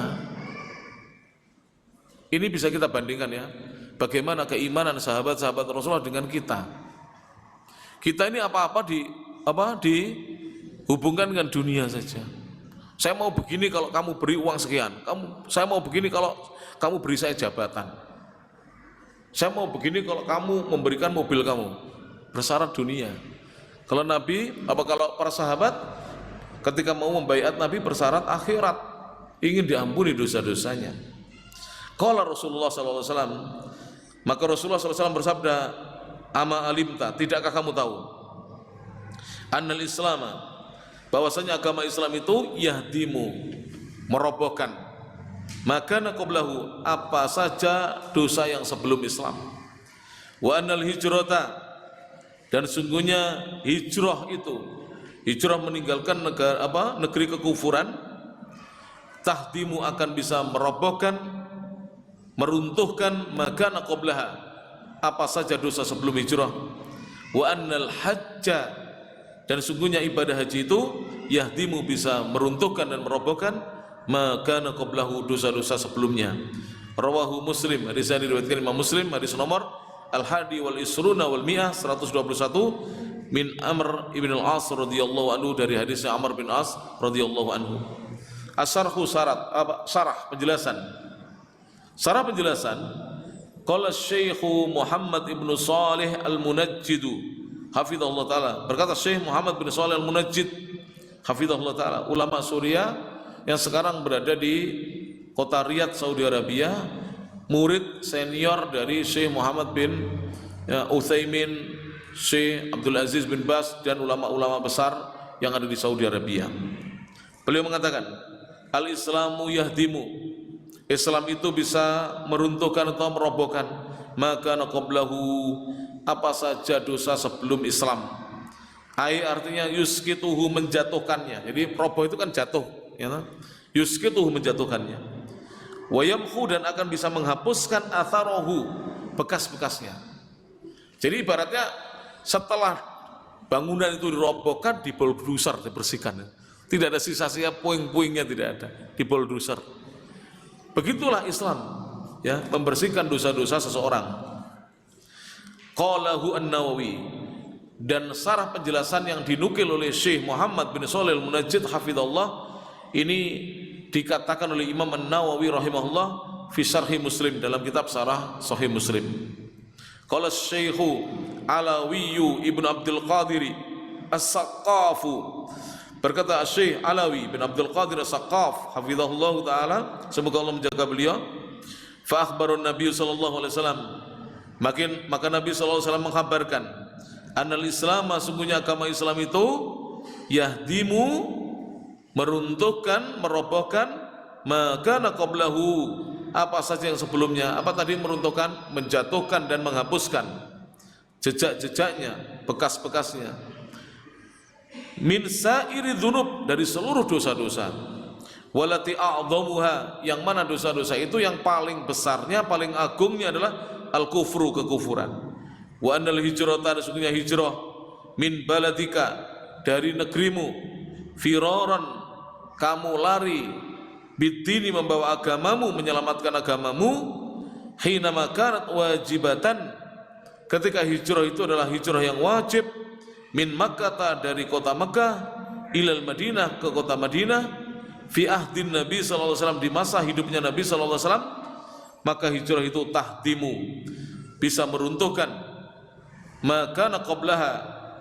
Ini bisa kita bandingkan ya, bagaimana keimanan sahabat-sahabat Rasulullah dengan kita. Kita ini apa-apa dihubungkan dengan dunia saja. Saya mau begini kalau kamu beri uang sekian. Saya mau begini kalau kamu beri saya jabatan. Saya mau begini kalau kamu memberikan mobil kamu. Bersyarat dunia. Kalau Nabi, kalau para sahabat ketika mau membaiat Nabi bersyarat akhirat, ingin diampuni dosa-dosanya. Qala Rasulullah sallallahu alaihi wasallam, maka Rasulullah sallallahu alaihi wasallam bersabda, ama alimta, tidakkah kamu tahu, annal islama, bahwasanya agama Islam itu yahdimu, merobohkan, maka qablahu, apa saja dosa yang sebelum Islam. Wa annal hijrata, dan sungguhnya hijrah itu, hijrah meninggalkan negeri kekufuran, tahdimu, akan bisa merobohkan, meruntuhkan, makana qablaha, apa saja dosa sebelum hijrah. Wa annal hajja, dan sungguhnya ibadah haji itu yahdimu, bisa meruntuhkan dan merobohkan, makana qablahu, dosa-dosa sebelumnya. Rawahu Muslim, hadis ini diriwayatkan Imam Muslim, hadis nomor al-hadi wal isruna wal mi'ah 121 min Amr ibn al-As radhiyallahu anhu, dari hadisnya Amr bin As radhiyallahu anhu. Asarhu, syarah penjelasan. Syarah penjelasan, Qala Syekh Muhammad ibn Salih Al-Munajjid hafizahullah taala, berkata Syekh Muhammad bin Salih Al-Munajjid hafizahullah taala, ulama Suriah yang sekarang berada di kota Riyadh, Saudi Arabia, murid senior dari Syekh Muhammad bin Utsaimin, Syekh Abdul Aziz bin Baz dan ulama-ulama besar yang ada di Saudi Arabia. Beliau mengatakan, al-Islamu yahdimu, Islam itu bisa meruntuhkan atau merobohkan maka qablahu, apa saja dosa sebelum Islam. Artinya yuskituhu, menjatuhkannya. Jadi roboh itu kan jatuh, ya. Yuskituhu, menjatuhkannya. Wa yamhu, dan akan bisa menghapuskan atharahu, bekas-bekasnya. Jadi ibaratnya setelah bangunan itu dirobohkan, dibulldozer, dibersihkan. Tidak ada sisa-sisa puing-puingnya, tidak ada, dibulldozer. Begitulah Islam, ya, membersihkan dosa-dosa seseorang. Qalahu An-Nawawi, dan sarah penjelasan yang dinukil oleh Syekh Muhammad bin Shalih Al-Munajjid hafizallah ini dikatakan oleh Imam An-Nawawi rahimahullah fi Syarh Muslim, dalam kitab Syarah Sahih Muslim. Qala Syekh Alawi Ibnu Abdul Qadir As-Saqqaf, berkata Syekh Alawi bin Abdul Qadir As-Saqqaf hafizahullah taala, semoga Allah menjaga beliau, fa akhbarun Nabi sallallahu alaihi wasallam, maka Nabi sallallahu alaihi wasallam mengkhabarkan, annal Islam, sungguhnya agama Islam itu yahdimu, meruntuhkan, merobohkan, maka qablahu, apa saja yang sebelumnya. Apa tadi? Meruntuhkan, menjatuhkan dan menghapuskan jejak-jejaknya, bekas-bekasnya. Min sa'iri dzunub, dari seluruh dosa-dosa. Walati a'dhamuha, yang mana dosa-dosa itu yang paling besarnya, paling agungnya adalah al-kufru, kekufuran. Wa annal hijrata, sesungguhnya hijrah, min baladika, dari negerimu, firaran, kamu lari, bidini, membawa agamamu, menyelamatkan agamamu, hina makanat wajibatan, ketika hijrah itu adalah hijrah yang wajib, min Makkah, dari kota Makkah, ilal Madinah, ke kota Madinah, fi ahdin Nabi sallallahu alaihi wasallam, di masa hidupnya Nabi sallallahu alaihi wasallam, maka hijrah itu tahdimu, bisa meruntuhkan, maka qablaha,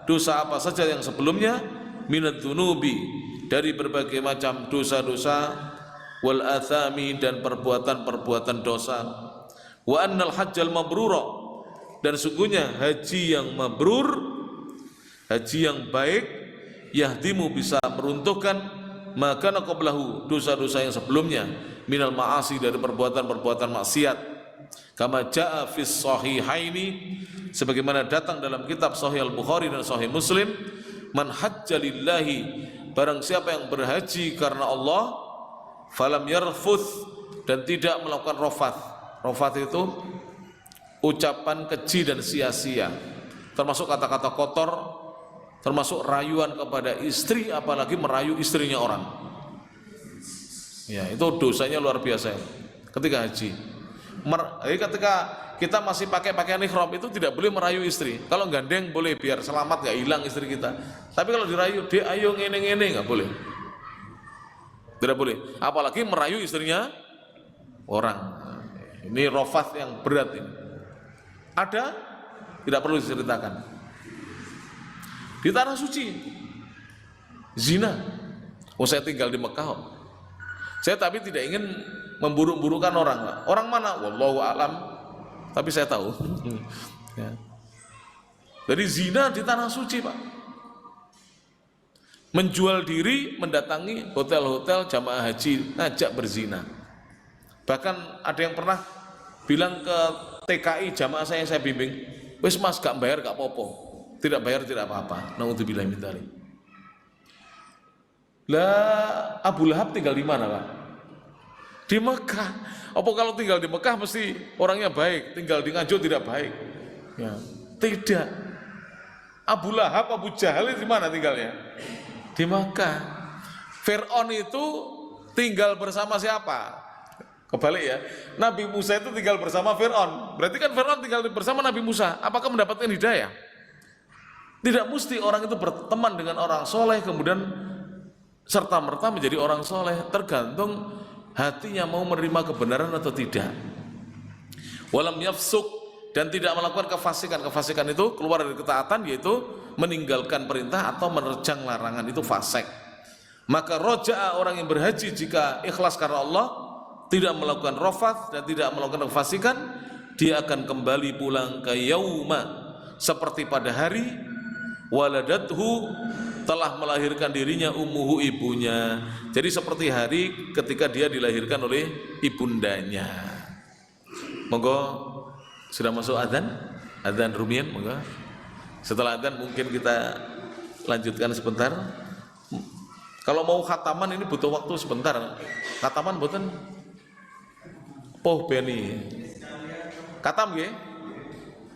dosa apa saja yang sebelumnya, minad dzunubi, dari berbagai macam dosa-dosa, wal athami, dan perbuatan-perbuatan dosa. Wa annal hajjal mabrura, dan sungguhnya haji yang mabrur, haji yang baik, yahdimu, bisa meruntuhkan, maka qablahu, dosa-dosa yang sebelumnya, minal ma'asi, dari perbuatan-perbuatan maksiat. Kama jaa fis sahihaini, sebagaimana datang dalam kitab Sahih Al-Bukhari dan Sahih Muslim, man hajja lillahi, barang siapa yang berhaji karena Allah, falam yarfuth, dan tidak melakukan rofath. Rofath itu ucapan keji dan sia-sia, termasuk kata-kata kotor, termasuk rayuan kepada istri, apalagi merayu istrinya orang. Ya, itu dosanya luar biasa ketika haji. Jadi ketika kita masih pakai pakaian ihram itu tidak boleh merayu istri. Kalau gandeng boleh, biar selamat, nggak hilang istri kita. Tapi kalau dirayu, dia ayo ngene-ngene, nggak boleh. Tidak boleh. Apalagi merayu istrinya orang. Ini rofath yang berat ini. Ada, tidak perlu diceritakan. Di tanah suci, zina. Oh, saya tinggal di Mekah. Saya tapi tidak ingin memburuk-burukan orang. Orang mana? Wallahu a'lam. Tapi saya tahu. Ya. Jadi zina di tanah suci, Pak. Menjual diri, mendatangi hotel-hotel jamaah haji, ngajak berzina. Bahkan ada yang pernah bilang ke TKI jamaah saya bimbing, wis mas gak bayar gak apa-apa, tidak bayar tidak apa-apa. Naudzubillah min dzalik. Lah Abu Lahab tinggal di mana, Pak? Di Mekah. Apa kalau tinggal di Mekah mesti orangnya baik, tinggal di Nganjuk tidak baik? Ya, tidak. Abu Lahab, Abu Jahal di mana tinggalnya? Di Mekah. Fir'aun itu tinggal bersama siapa? Kebalik ya. Nabi Musa itu tinggal bersama Fir'aun. Berarti kan Fir'aun tinggal bersama Nabi Musa. Apakah mendapatkan hidayah? Tidak mesti orang itu berteman dengan orang soleh kemudian serta-merta menjadi orang soleh. Tergantung hatinya mau menerima kebenaran atau tidak. Walam yafsuk, dan tidak melakukan kefasikan. Kefasikan itu keluar dari ketaatan, yaitu meninggalkan perintah atau menerjang larangan, itu fasik. Maka roja'a, orang yang berhaji jika ikhlas karena Allah, tidak melakukan rafath dan tidak melakukan kefasikan, dia akan kembali pulang ke yauma, seperti pada hari waladathu, telah melahirkan dirinya ummuhu, ibunya. Jadi seperti hari ketika dia dilahirkan oleh ibundanya. Monggo, sudah masuk adzan? Adzan rumiyin, monggo. Setelah adzan mungkin kita lanjutkan sebentar. Kalau mau khataman ini butuh waktu sebentar. Khataman mboten? Poh beni. Khatam nggih?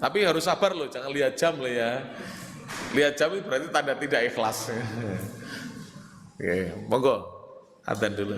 Tapi harus sabar loh, jangan lihat jam loh ya. Lihat jam itu berarti tanda tidak ikhlas. Oke, monggo adzan dulu.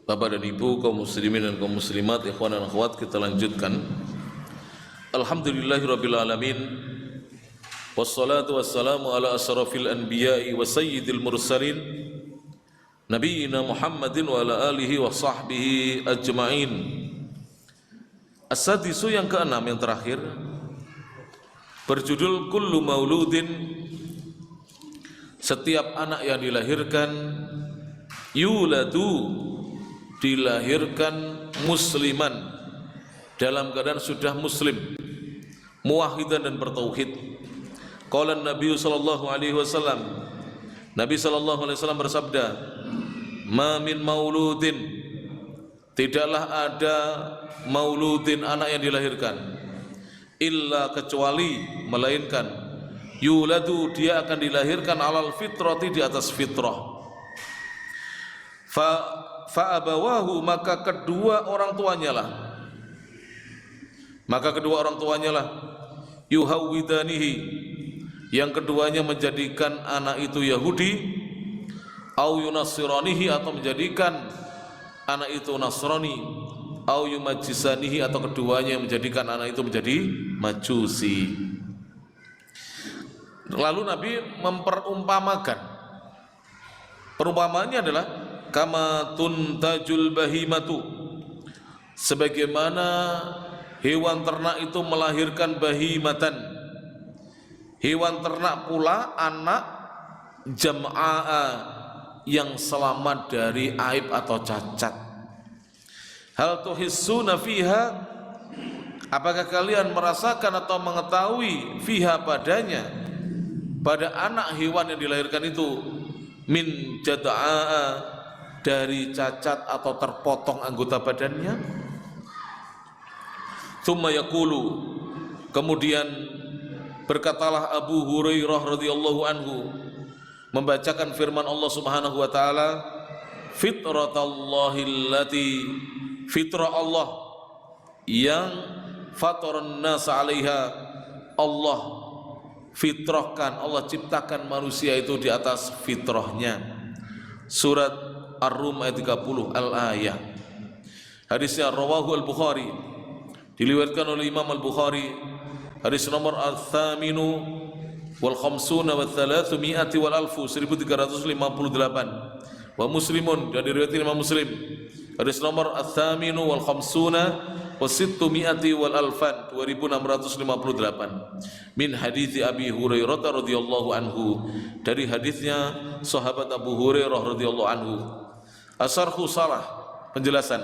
Bapak dan Ibu, kaum muslimin dan kaum muslimat, ikhwan dan akhwat, kita lanjutkan. Alhamdulillahirabbil alamin. Wassalatu wassalamu ala asrafil anbiya'i wa sayyidil mursalin nabiyina Muhammadin wa ala alihi wa sahbihi ajma'in. As-sadisu, yang keenam, yang terakhir, berjudul kullu mauludin, setiap anak yang dilahirkan, yuladu, dilahirkan musliman, dalam keadaan sudah muslim, muwahhidan dan bertauhid. Qala Nabi sallallahu alaihi wasallam, Nabi sallallahu alaihi wasallam bersabda, ma min mauludin, tidaklah ada mauludin, anak yang dilahirkan, illa kecuali melainkan yuladu, dia akan dilahirkan alal fitrati, di atas fitrah. Fa abawahu, maka kedua orang tuanya lah yuhawwidanihi, yang keduanya menjadikan anak itu Yahudi, au yunassiranihi, atau menjadikan anak itu Nasrani, au yumajjisanihi, atau keduanya menjadikan anak itu menjadi Majusi. Lalu Nabi memperumpamakan, perumpamaannya adalah kama tuntajul bahimatu, sebagaimana hewan ternak itu melahirkan bahimatan, hewan ternak pula anak jam'a'a, yang selamat dari aib atau cacat. Hal tuhissuna fiha, apakah kalian merasakan atau mengetahui fiha padanya, pada anak hewan yang dilahirkan itu, min jada'a, dari cacat atau terpotong anggota badannya. Tsumma yaqulu, kemudian berkatalah Abu Hurairah radhiyallahu anhu membacakan firman Allah Subhanahu wa taala, fitratallahi allati, fitrah Allah yang fataran nas 'alaiha, Allah fitrahkan, Allah ciptakan manusia itu di atas fitrahnya. Surat Ar-Rum ayat 30 al-ayah. Hadisnya rawahu al-Bukhari, diriwayatkan oleh Imam al-Bukhari, hadis nomor al-thaminu wal khamsuna wa thalathmi'ati wal alfu, 1358. Wa Muslimun, dan diriwayatkan Imam Muslim, hadis nomor al-thaminu wal khamsuna wa sittumi'ati wal alfan, 2658. Min hadithi Abi Hurairah radhiyallahu anhu, dari hadisnya sahabat Abu Hurairah radhiyallahu anhu. Asarhu salah, penjelasan.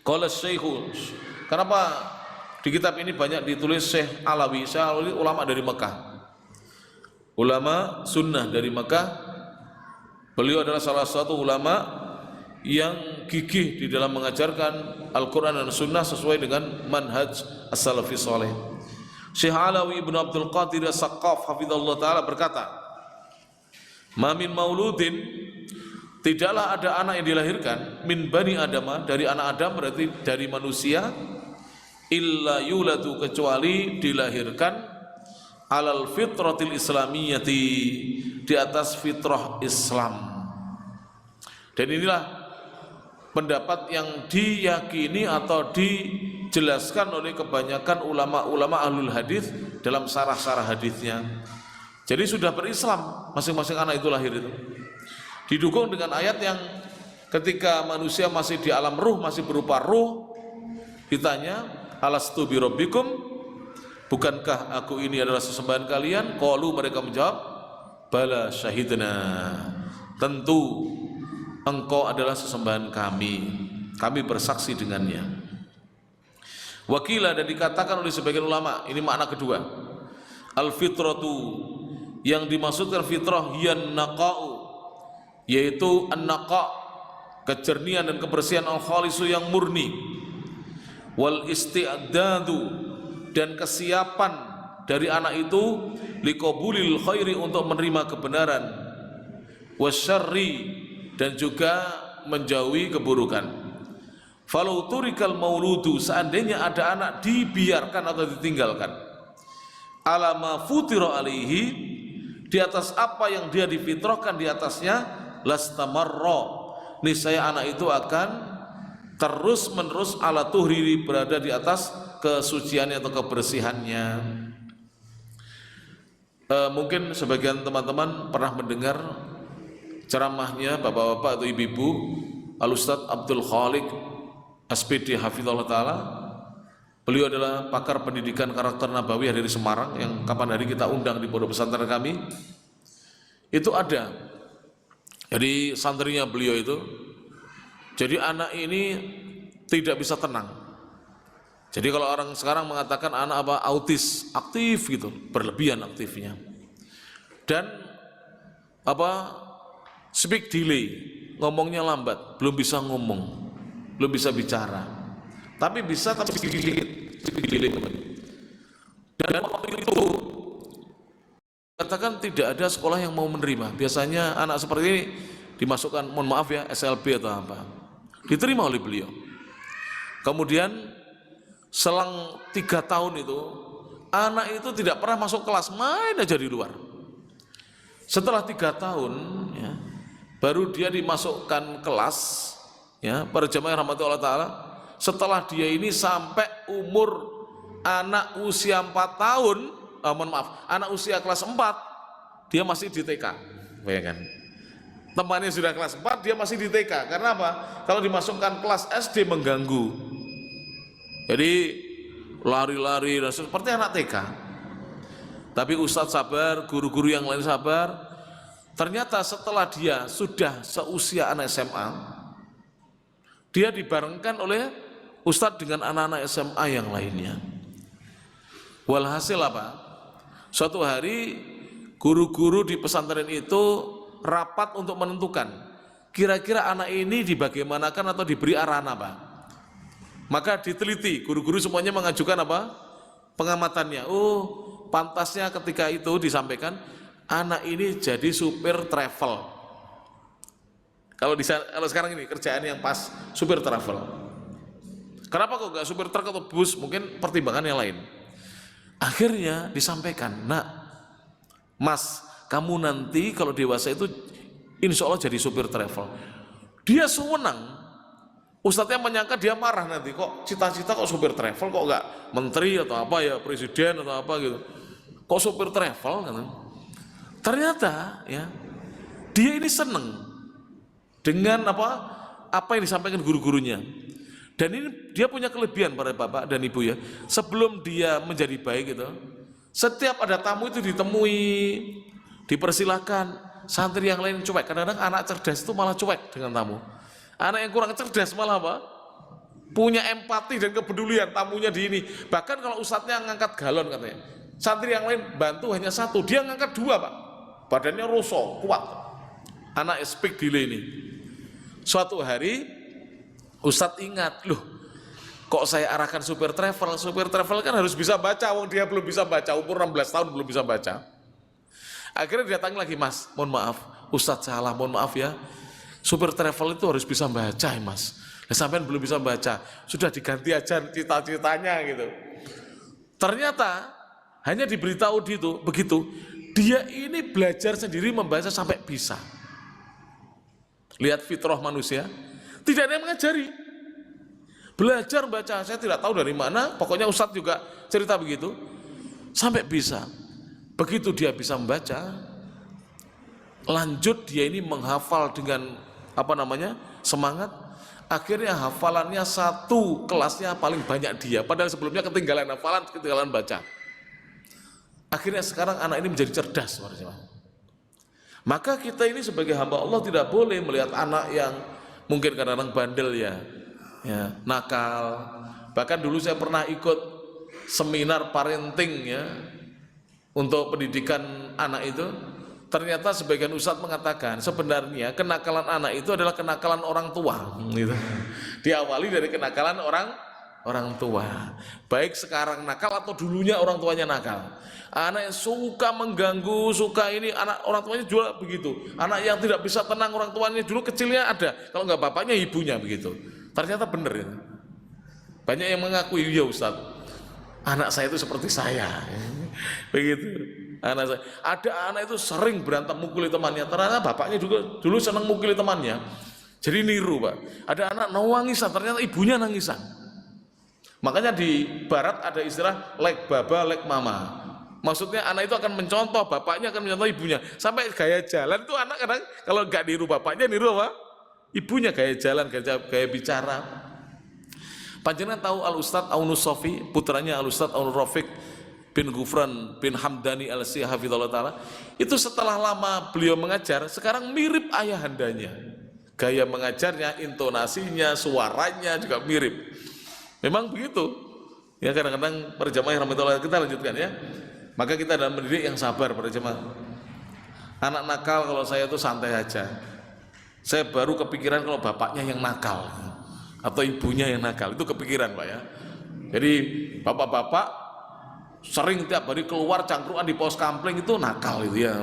Qala Syekhu, kenapa di kitab ini banyak ditulis Syekh Alawi? Syekh Alawi ulama dari Mekah, ulama sunnah dari Mekah. Beliau adalah salah satu ulama yang gigih di dalam mengajarkan Al-Quran dan Sunnah sesuai dengan manhaj as-salafi saleh. Syekh Alawi ibn Abdul Qadir as-Saqqaf hafizallahu ta'ala berkata, ma min mauludin, tidaklah ada anak yang dilahirkan, min bani Adama, dari anak Adam, berarti dari manusia, illa yuladu, kecuali dilahirkan alal fitratil islamiyati, di atas fitrah Islam. Dan inilah pendapat yang diyakini atau dijelaskan oleh kebanyakan ulama-ulama ahlul hadis dalam sarah-sarah hadisnya. Jadi sudah berislam masing-masing anak itu lahir itu. Didukung dengan ayat yang ketika manusia masih di alam ruh, masih berupa ruh, ditanya, alastu bi rabbikum, bukankah aku ini adalah sesembahan kalian? Qalu, mereka menjawab, bala syahidna, tentu engkau adalah sesembahan kami bersaksi dengannya. Wakilah, dan dikatakan oleh sebagian ulama, ini makna kedua, al fitratu, yang dimaksudkan fitrah, hiyan naqa'u, yaitu an-naqa', kejernihan dan kebersihan, al-khalisu, yang murni, wal isti'dadu, dan kesiapan dari anak itu, liqabulil khairi, untuk menerima kebenaran, wasyarri, dan juga menjauhi keburukan. Falau turikal mauludu, seandainya ada anak dibiarkan atau ditinggalkan, ala ma futira alaihi, di atas apa yang dia difitrahkan di atasnya, lastamarra, niscaya anak itu akan terus menerus ala tuhri, berada di atas kesuciannya atau kebersihannya. Mungkin sebagian teman-teman pernah mendengar ceramahnya bapak-bapak atau ibu-ibu Al-Ustadz Abdul Khaliq SPD hafizallahu ta'ala. Beliau adalah pakar pendidikan karakter nabawi dari Semarang, yang kapan hari kita undang di pondok pesantren kami. Itu ada, jadi santrinya beliau itu, jadi anak ini tidak bisa tenang. Jadi kalau orang sekarang mengatakan anak apa, autis, aktif gitu, berlebihan aktifnya, dan apa, speak delay, ngomongnya lambat, belum bisa ngomong. belum bisa bicara. Tapi bisa tapi sedikit. Dan waktu itu katakan tidak ada sekolah yang mau menerima. Biasanya anak seperti ini dimasukkan, mohon maaf ya, SLB atau apa. Diterima oleh beliau. Kemudian selang 3 tahun itu, anak itu tidak pernah masuk kelas, main aja di luar. Setelah 3 tahun, ya, baru dia dimasukkan kelas, ya, para jamaah yang rahmati Allah Ta'ala. Setelah dia ini sampai umur anak usia 4 tahun, mohon maaf, anak usia kelas 4, dia masih di TK. Bayangkan. Temannya sudah kelas 4, dia masih di TK. Karena apa? Kalau dimasukkan kelas SD mengganggu. Jadi lari-lari seperti anak TK. Tapi ustadz sabar, guru-guru yang lain sabar. Ternyata setelah dia sudah seusia anak SMA, dia dibarengkan oleh ustadz dengan anak-anak SMA yang lainnya. Walhasil apa? Suatu hari guru-guru di pesantren itu rapat untuk menentukan kira-kira anak ini dibagaimanakan atau diberi arahan apa. Maka diteliti, guru-guru semuanya mengajukan apa? Pengamatannya. Oh, pantasnya ketika itu disampaikan anak ini jadi supir travel. Kalau sekarang ini kerjaan yang pas supir travel. Kenapa kok gak supir truk atau bus? Mungkin pertimbangan yang lain. Akhirnya disampaikan, nak, mas, kamu nanti kalau dewasa itu insya Allah jadi supir travel. Dia senang. Ustadznya menyangka dia marah nanti, kok cita-cita kok supir travel, kok gak menteri atau apa ya, presiden atau apa gitu. Kok supir travel kan? Ternyata ya dia ini seneng dengan apa yang disampaikan guru-gurunya. Dan ini dia punya kelebihan para bapak dan ibu ya. Sebelum dia menjadi baik gitu, setiap ada tamu itu ditemui, dipersilakan. Santri yang lain cuek. Kadang-kadang anak cerdas itu malah cuek dengan tamu. Anak yang kurang cerdas malah apa? Punya empati dan kepedulian tamunya di ini. Bahkan kalau ustadznya ngangkat galon katanya, santri yang lain bantu hanya 1, dia ngangkat 2 pak. Badannya roso, kuat. Anak speak delay ini. Suatu hari ustadz ingat, loh kok saya arahkan supir travel kan harus bisa baca, wong dia belum bisa baca, umur 16 tahun belum bisa baca. Akhirnya datang lagi, mas, mohon maaf, ustadz salah, mohon maaf ya, supir travel itu harus bisa baca ya mas. Nah, sampean belum bisa baca, sudah diganti aja cita-citanya gitu. Ternyata hanya diberitahu begitu, dia ini belajar sendiri membaca sampai bisa. Lihat fitrah manusia, tidak ada yang mengajari. Belajar baca, saya tidak tahu dari mana, pokoknya ustadz juga cerita begitu, sampai bisa. Begitu dia bisa membaca, lanjut dia ini menghafal dengan semangat. Akhirnya hafalannya 1 kelasnya paling banyak dia, padahal sebelumnya ketinggalan hafalan, ketinggalan baca. Akhirnya sekarang anak ini menjadi cerdas. Maka kita ini sebagai hamba Allah tidak boleh melihat anak yang mungkin kadang-kadang bandel ya, nakal. Bahkan dulu saya pernah ikut seminar parenting ya untuk pendidikan anak itu. Ternyata sebagian ustadz mengatakan sebenarnya kenakalan anak itu adalah kenakalan orang tua gitu. Diawali dari kenakalan orang tua, baik sekarang nakal atau dulunya orang tuanya nakal. Anak yang suka mengganggu, suka ini, anak orang tuanya juga begitu. Anak yang tidak bisa tenang, orang tuanya dulu kecilnya ada, kalau nggak bapaknya ibunya begitu. Ternyata benar ya. Banyak yang mengakui, ya ustadz, anak saya itu seperti saya begitu. Anak saya, ada anak itu sering berantem mukuli temannya, ternyata bapaknya juga dulu senang mukuli temannya, jadi niru pak. Ada anak nangisan, ternyata ibunya nangisan. Makanya di barat ada istilah lek baba lek mama. Maksudnya anak itu akan mencontoh bapaknya, akan mencontoh ibunya. Sampai gaya jalan itu anak kadang kalau nggak niru bapaknya, niru apa? Ibunya, gaya jalan, gaya bicara. Panjenengan tahu Al-Ustadz Aunus Sofi, putranya Al-Ustadz Aunus Rafiq bin Gufran bin Hamdani Al-Siyah hafizallahu ta'ala, itu setelah lama beliau mengajar, sekarang mirip ayahandanya. Gaya mengajarnya, intonasinya, suaranya juga mirip. Memang begitu. Ya kadang-kadang para jamaah yang rahmatullah, kita lanjutkan ya. Maka kita dalam mendidik yang sabar para jamaah. Anak nakal kalau saya itu santai aja. Saya baru kepikiran kalau bapaknya yang nakal. atau ibunya yang nakal. Itu kepikiran Pak ya. Jadi bapak-bapak sering tiap hari keluar cangkruan di pos kampling, itu nakal itu ya.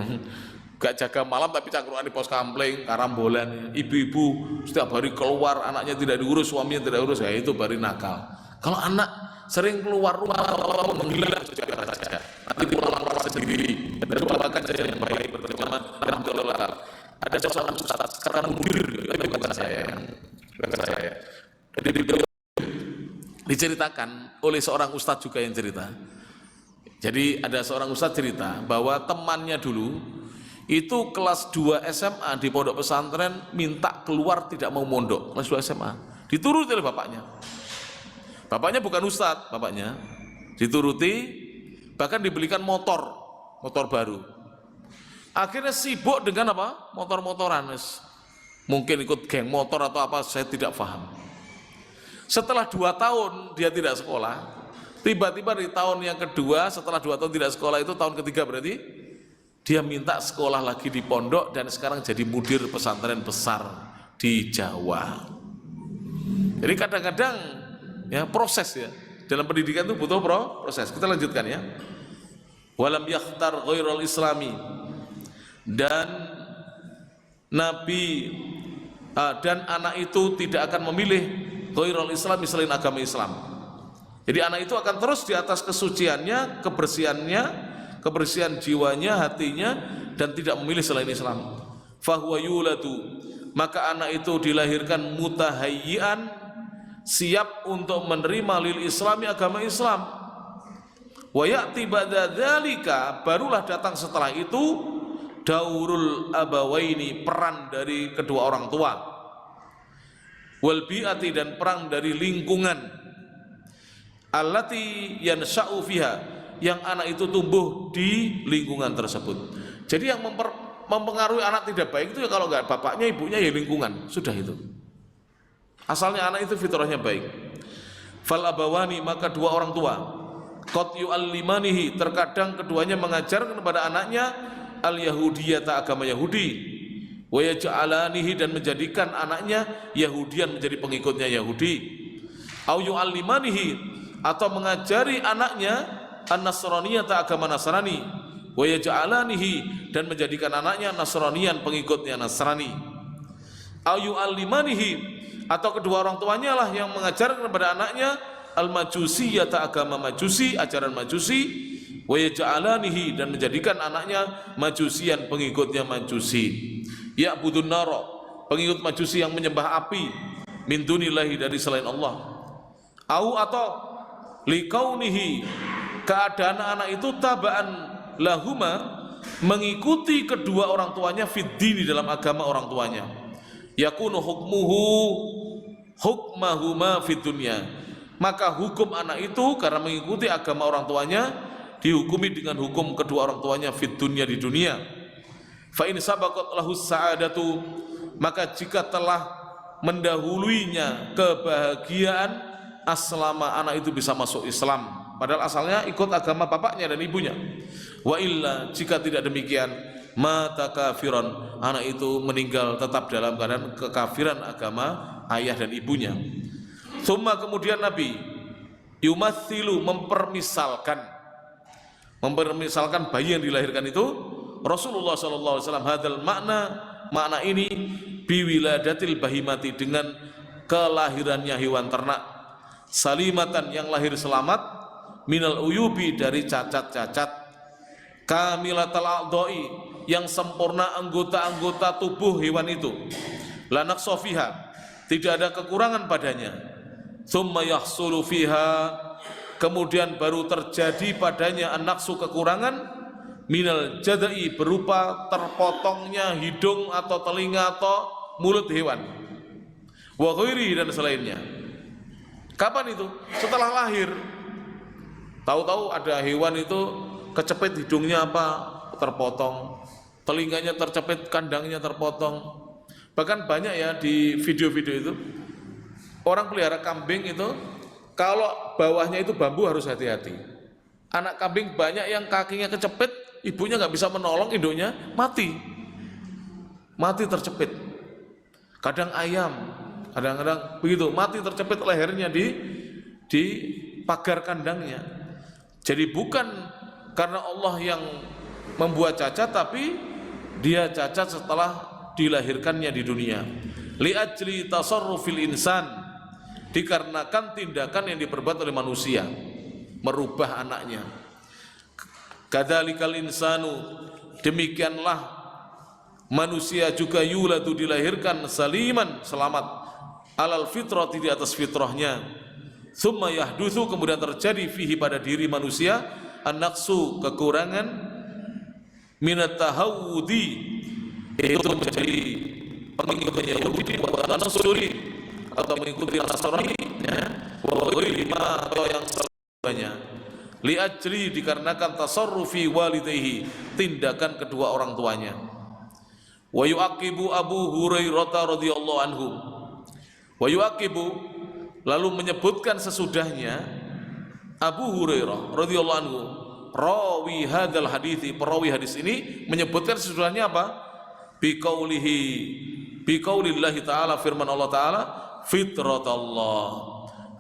Gak jaga malam tapi cangkruan di pos kampling, karambolan. Ibu-ibu setiap hari keluar, anaknya tidak diurus, suaminya tidak diurus, ya itu baru nakal. Kalau anak sering keluar rumah menghilang saja, nanti pulang sendiri, dan lupakan saja yang baik berteman. Alhamdulillah ada seorang ustaz sekarang mudir, bukan saya. Jadi diceritakan oleh seorang ustaz juga yang cerita. Jadi ada seorang ustaz cerita bahwa temannya dulu itu kelas 2 SMA di pondok pesantren minta keluar, tidak mau mondok. Kelas 2 SMA dituruti oleh bapaknya. Bapaknya bukan ustaz, bapaknya dituruti, bahkan dibelikan motor baru. Akhirnya sibuk dengan apa? Motor-motoran. Mungkin ikut geng motor atau apa, saya tidak paham. Setelah 2 tahun dia tidak sekolah, tiba-tiba di tahun yang kedua setelah 2 tahun tidak sekolah, itu tahun ketiga berarti dia minta sekolah lagi di pondok, dan sekarang jadi mudir pesantren besar di Jawa. Jadi kadang-kadang ya proses ya, dalam pendidikan itu butuh proses. Kita lanjutkan ya. Walam yakhtar ghairal islami, dan Nabi dan anak itu tidak akan memilih ghairal islami, selain agama Islam. Jadi anak itu akan terus di atas kesuciannya, kebersihan jiwanya, hatinya, dan tidak memilih selain Islam. Fahuwa yuladu, maka anak itu dilahirkan mutahayyian, siap untuk menerima lil islami, agama Islam. Wa ya'ti ba'da dzalika, barulah datang setelah itu daurul abawaini, peran dari kedua orang tua, wal bi'ati, dan perang dari lingkungan, allati yansha'u fiha, yang anak itu tumbuh di lingkungan tersebut. Jadi yang mempengaruhi anak tidak baik itu ya kalau enggak bapaknya, ibunya, ya lingkungan, sudah itu. Asalnya anak itu fitrahnya baik. Fal abawani, maka dua orang tua, qad yu'allimanihi, terkadang keduanya mengajarkan kepada anaknya al-yahudiyata, agama Yahudi, wa yaj'alanihi, dan menjadikan anaknya Yahudian, menjadi pengikutnya Yahudi, au yu'allimanihi, atau mengajari anaknya an-nasraniyata, agama Nasrani, wa yaj'alanihi, dan menjadikan anaknya Nasranian, pengikutnya Nasrani, au yu'allimanihi, atau kedua orang tuanya lah yang mengajarkan kepada anaknya al-majusiyata, agama Majusi, ajaran Majusi, wa yaj'alanihi, dan menjadikan anaknya Majusian, pengikutnya Majusi, ya'budun nara, pengikut Majusi yang menyembah api, min dunillahi, dari selain Allah, au atau likaunihi, keadaan anak itu taba'an lahuma, mengikuti kedua orang tuanya fid dini, dalam agama orang tuanya, yakunu hukmuhu hukmahuma fid dunya, maka hukum anak itu karena mengikuti agama orang tuanya dihukumi dengan hukum kedua orang tuanya fid dunya, di dunia. Fa in sabaqat lahu sa'adatu, maka jika telah mendahuluinya kebahagiaan, aslama, anak itu bisa masuk Islam, padahal asalnya ikut agama bapaknya dan ibunya. Wa illa, jika tidak demikian, mata kafiran, anak itu meninggal tetap dalam keadaan kekafiran agama ayah dan ibunya. Summa, kemudian Nabi yumathilu, mempermisalkan bayi yang dilahirkan itu, Rasulullah SAW, hadal makna ini biwiladatil bahimati, dengan kelahirannya hewan ternak, salimatan, yang lahir selamat, minal uyubi, dari cacat-cacat, kamilatal a'dha'i, yang sempurna anggota-anggota tubuh hewan itu, lanak sofiha, tidak ada kekurangan padanya. Tsumma yahsulu fiha, kemudian baru terjadi padanya an-naqsu, kekurangan, minal jada'i, berupa terpotongnya hidung atau telinga atau mulut hewan, wa ghairi, dan selainnya. Kapan itu? Setelah lahir. Tahu-tahu ada hewan itu kecepit hidungnya apa, terpotong, telinganya tercepit, kandangnya terpotong. Bahkan banyak ya di video-video itu, orang pelihara kambing itu kalau bawahnya itu bambu harus hati-hati. Anak kambing banyak yang kakinya kecepit, ibunya nggak bisa menolong, induknya mati tercepit. Kadang ayam Kadang-kadang begitu, mati tercepit lehernya di pagar kandangnya. Jadi bukan karena Allah yang membuat cacat, tapi dia cacat setelah dilahirkannya di dunia. Li ajli tasarrufil insan, dikarenakan tindakan yang diperbuat oleh manusia, merubah anaknya. Kadzalikal insanu, demikianlah manusia juga yuladu, dilahirkan saliman, selamat, alal fitrati, di atas fitrahnya. Tsumma yahdutsu, kemudian terjadi fihi, pada diri manusia, an-naqsu, kekurangan, minat tahawudi, itu menjadi pengikut Yahudi, wa Nasrani, atau mengikuti Nasrani, ya, wa ghairihima, atau yang selainnya. Li ajli, dikarenakan tasarrufi walidayhi, tindakan kedua orang tuanya. Wa yu'aqibu Abu Hurairah radhiyallahu anhu, wa yu'aqibu, lalu menyebutkan sesudahnya Abu Hurairah radhiyallahu anhu, rawi hadzal hadithi, perawi hadis ini, menyebutkan sesudahnya apa? Biqaulihi, biqaulillahi ta'ala, firman Allah ta'ala, fitratallah,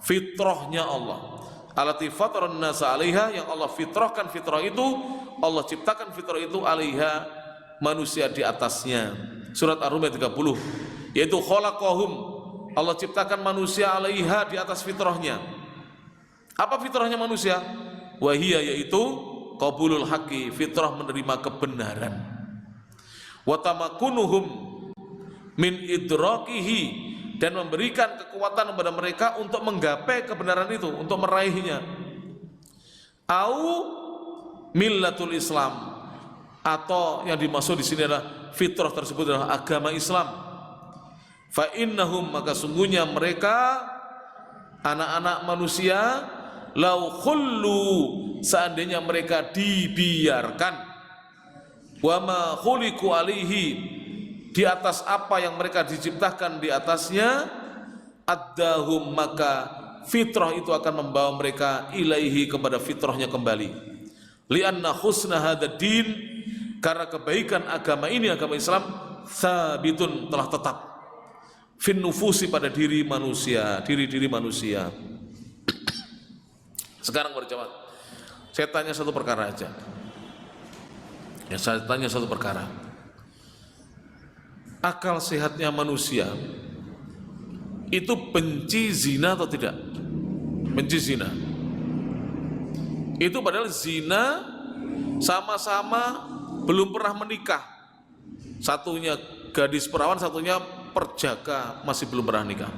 fitrahnya Allah, alati fataran nasa 'alaiha, yang Allah fitrahkan, fitrah itu Allah ciptakan, fitrah itu 'alaiha, manusia di atasnya. Surat Ar-Rum ayat 30, yaitu khalaqahum, Allah ciptakan manusia 'alaiha, di atas fitrahnya. Apa fitrahnya manusia? Wahia, yaitu qabulul haqqi, fitrah menerima kebenaran. Wa tamakunuhum min idrakihi, dan memberikan kekuatan kepada mereka untuk menggapai kebenaran itu, untuk meraihnya. Au millatul Islam, atau yang dimaksud di sini adalah fitrah tersebut adalah agama Islam. Fa innahum, maka sungguhnya mereka, anak-anak manusia, lau khullu, seandainya mereka dibiarkan, wa ma khuliqu alaihi, di atas apa yang mereka diciptakan di atasnya, addahum, maka fitrah itu akan membawa mereka ilaihi, kepada fitrahnya kembali. Lianna husna hadad din, karena kebaikan agama ini, agama Islam, sabitun, telah tetap, fin nufusi, pada diri manusia, diri-diri manusia. Sekarang berjamaah, saya tanya satu perkara aja. Ya, saya tanya satu perkara. Akal sehatnya manusia itu benci zina atau tidak? Benci zina. Itu padahal zina sama-sama belum pernah menikah. Satunya gadis perawan, satunya perjaka, masih belum pernah nikah.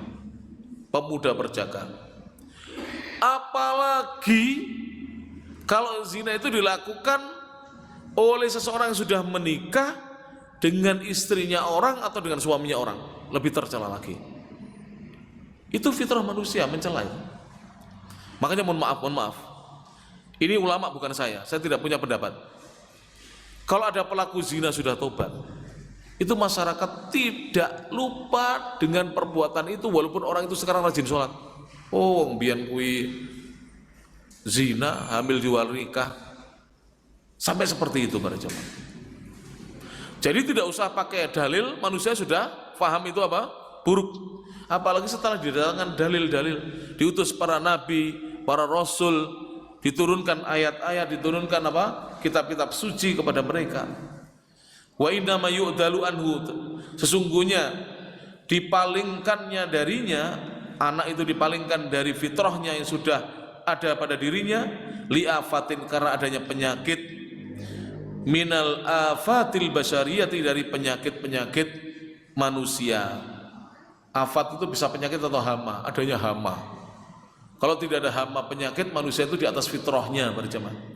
Pemuda perjaka. Apalagi kalau zina itu dilakukan oleh seseorang yang sudah menikah dengan istrinya orang atau dengan suaminya orang, lebih tercela lagi. Itu fitrah manusia mencela. Makanya mohon maaf. Ini ulama bukan saya tidak punya pendapat. Kalau ada pelaku zina sudah tobat, itu masyarakat tidak lupa dengan perbuatan itu, walaupun orang itu sekarang rajin sholat. Oh, mbiyen kuwi zina, hamil di luar nikah, sampai seperti itu para jemaah. Jadi tidak usah pakai dalil, manusia sudah paham itu apa? Buruk. Apalagi setelah didatangkan dalil-dalil, diutus para nabi, para rasul, diturunkan ayat-ayat, diturunkan apa? Kitab-kitab suci kepada mereka. Wa inna ma yu'dalu anhu, sesungguhnya dipalingkannya darinya, anak itu dipalingkan dari fitrahnya yang sudah ada pada dirinya, li'afatin, karena adanya penyakit, minal afatil basyariyati, dari penyakit-penyakit manusia. Afat itu bisa penyakit atau hama, adanya hama. Kalau tidak ada hama penyakit, manusia itu di atas fitrahnya berjamaah.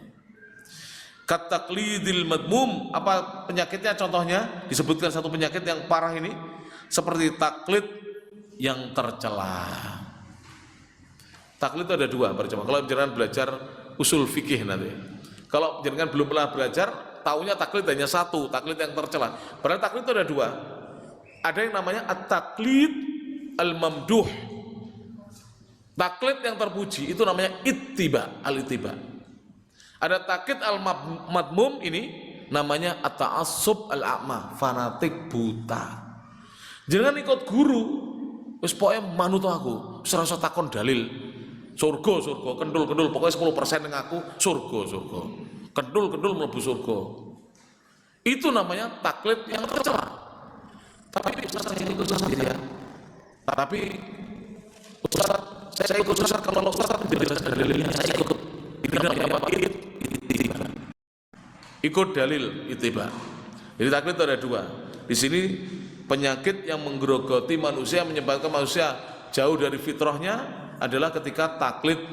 Kataklidil madmum, apa penyakitnya? Contohnya disebutkan satu penyakit yang parah ini, seperti taklid yang tercela. Taklid itu ada dua berjamaah. Kalau jangan belajar usul fikih nanti, kalau jangan belum pernah belajar, taunya taklid hanya satu, taklid yang tercela. Padahal taklid itu ada dua. Ada yang namanya at-taklid al-mamduh, taklid yang terpuji, itu namanya ittiba, al-ittiba. Ada taklid al-madmum, ini namanya at-ta'assub al-a'ma, fanatik buta. Jangan ikut guru, Wis pokoke manut aku, ora usah takon dalil. Surga, kendul, pokoknya 10% yang aku surga. Kendul mlebu surga. Itu namanya taklid yang tercela. Tapi Ustaz saya ikut Ustaz ya. Tapi Ustaz, saya ikut Ustaz kalau Ustaz tidak ada dalilnya saya ikut. Ini namanya apa? Ittiba. Ikut dalil ittiba. Jadi taklid itu ada dua. Di sini penyakit yang menggerogoti manusia, menyebabkan manusia jauh dari fitrahnya adalah ketika taklid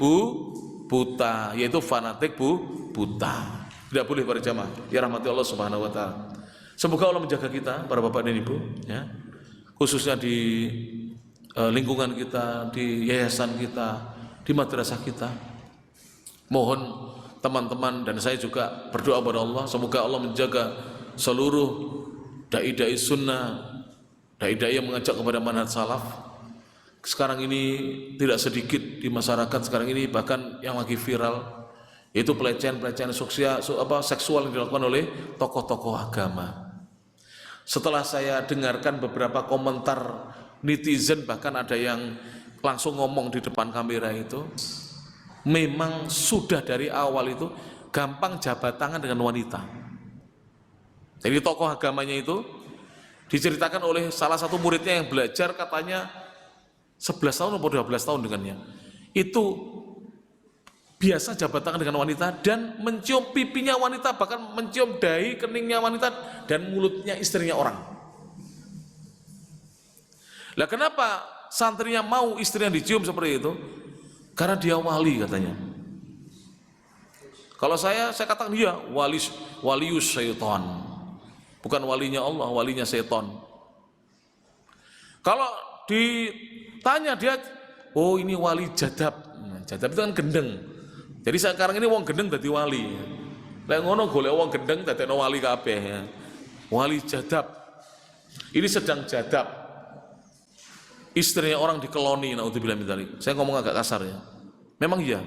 buta, yaitu fanatik buta. Tidak boleh para jamaah. Ya rahmati Allah Subhanahu wa taala. Semoga Allah menjaga kita, para bapak dan ibu, ya. Khususnya di lingkungan kita, di yayasan kita, di madrasah kita. Mohon teman-teman dan saya juga berdoa kepada Allah, semoga Allah menjaga seluruh dai-dai sunnah, dai-dai yang mengajak kepada manhaj salaf. Sekarang ini tidak sedikit di masyarakat sekarang ini, bahkan yang lagi viral yaitu pelecehan seksual yang dilakukan oleh tokoh-tokoh agama. Setelah saya dengarkan beberapa komentar netizen, bahkan ada yang langsung ngomong di depan kamera itu, memang sudah dari awal itu gampang jabat tangan dengan wanita. Jadi tokoh agamanya itu diceritakan oleh salah satu muridnya yang belajar, katanya 11 tahun atau 12 tahun dengannya, itu biasa jabat tangan dengan wanita dan mencium pipinya wanita, bahkan mencium dahi keningnya wanita dan mulutnya istrinya orang. Lah kenapa santrinya mau istrinya dicium seperti itu? Karena dia wali katanya. Kalau saya katakan dia walius syaitan, bukan walinya Allah, walinya syaitan. Kalau ditanya dia, oh ini wali jadab. Jadab itu kan gendeng. Jadi sekarang ini wong gendeng dadi wali. Lek ngono golek wong gendeng dadekno wali kabeh ya. Wali jadab. Ini sedang jadab. Istrinya orang dikeloni, naudzubillah min dzalik. Saya ngomong agak kasar ya. Memang iya.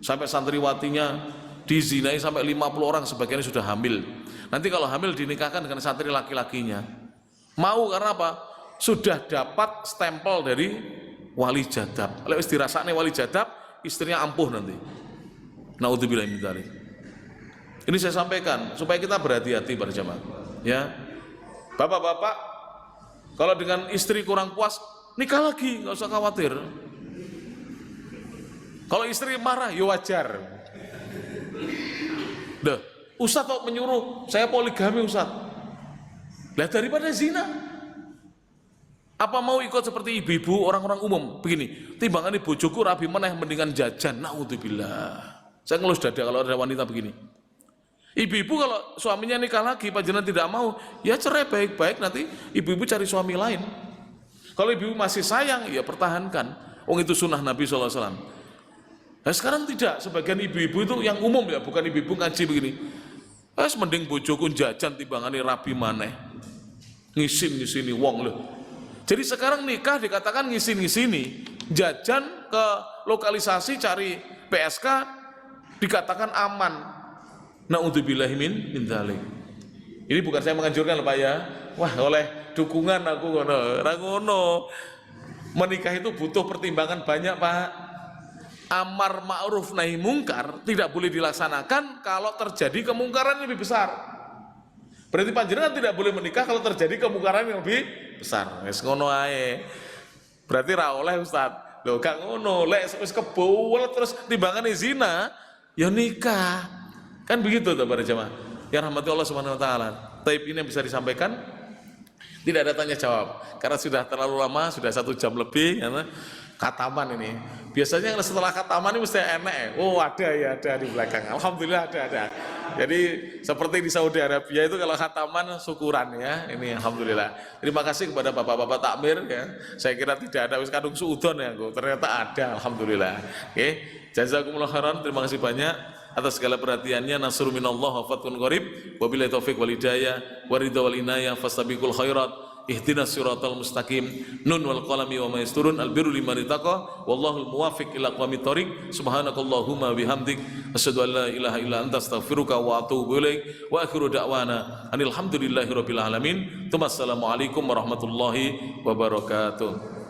Sampai santriwatinya dizinai sampai 50 orang, sebagiannya sudah hamil. Nanti kalau hamil dinikahkan dengan santri laki-lakinya. Mau karena apa? Sudah dapat stempel dari wali jadab. Lek wis dirasakne wali jadab, istrinya ampuh nanti. Naudzubillah min dzalik. Ini saya sampaikan supaya kita berhati-hati para jamaah. Ya. Bapak-bapak, kalau dengan istri kurang puas, nikah lagi, nggak usah khawatir. Kalau istri marah, ya wajar. Dah, Ustaz kok menyuruh saya poligami Ustaz. Lah daripada zina. Apa mau ikut seperti ibu-ibu orang-orang umum begini? Timbangan bojoku rabi meneh mendingan jajan. Naudzubillah. Saya ngelus dada kalau ada wanita begini. Ibu-ibu kalau suaminya nikah lagi, panjenengan tidak mau, ya cerai baik-baik, nanti ibu-ibu cari suami lain. Kalau ibu masih sayang, ya pertahankan. Itu sunnah Nabi SAW. Nah sekarang tidak, sebagian ibu-ibu itu yang umum ya, bukan ibu-ibu ngaji begini. Mending bojoku jajan timbangane rabi maneh. Ngisin-ngisini wong loh. Jadi sekarang nikah dikatakan ngisin-ngisini, jajan ke lokalisasi cari PSK dikatakan aman. Naudzubillahi min dzalik. Ini bukan saya menganjurkan Pak ya. Wah, oleh dukungan aku ngono. Menikah itu butuh pertimbangan banyak, Pak. Amar ma'ruf nahi mungkar tidak boleh dilaksanakan kalau terjadi kemungkaran yang lebih besar. Berarti panjenengan tidak boleh menikah kalau terjadi kemungkaran yang lebih besar. Wis ngono ae. Berarti ra oleh Ustaz. Lho gak ngono, lek wis kebul terus timbangane zina, ya nikah. Kan begitu tuh para jemaah. Ya rahmati Allah Subhanahu wa taala. Taib ini yang bisa disampaikan. Tidak ada tanya jawab karena sudah terlalu lama, sudah 1 jam lebih karena khataman ini. Biasanya setelah khataman ini mesti enak. Oh, ada di belakang. Alhamdulillah ada. Jadi seperti di Saudi Arabia itu kalau khataman syukuran ya. Ini alhamdulillah. Terima kasih kepada bapak-bapak takmir ya. Saya kira tidak ada wis kadung suudon ya, ternyata ada, alhamdulillah. Oke. Jazakumullah khairan. Terima kasih banyak atas segala perhatiannya. Nasrul minallah wa fathun qarib. Wabillahi taufik wal hidayah wa ridha wal inayah fastabiqul khairat. Ihdinas siratal mustaqim. Nun wal qalami wa ma yasturun. Albirru liman ittaqa wallahul muwaffiq ila aqwamit thoriq. Subhanakallahumma bihamdik asyhadu an la ilaha illa anta astaghfiruka wa atubu ilaik. Wa akhiru da'wana alhamdulillahi rabbil alamin. Assalamualaikum warahmatullahi wabarakatuh.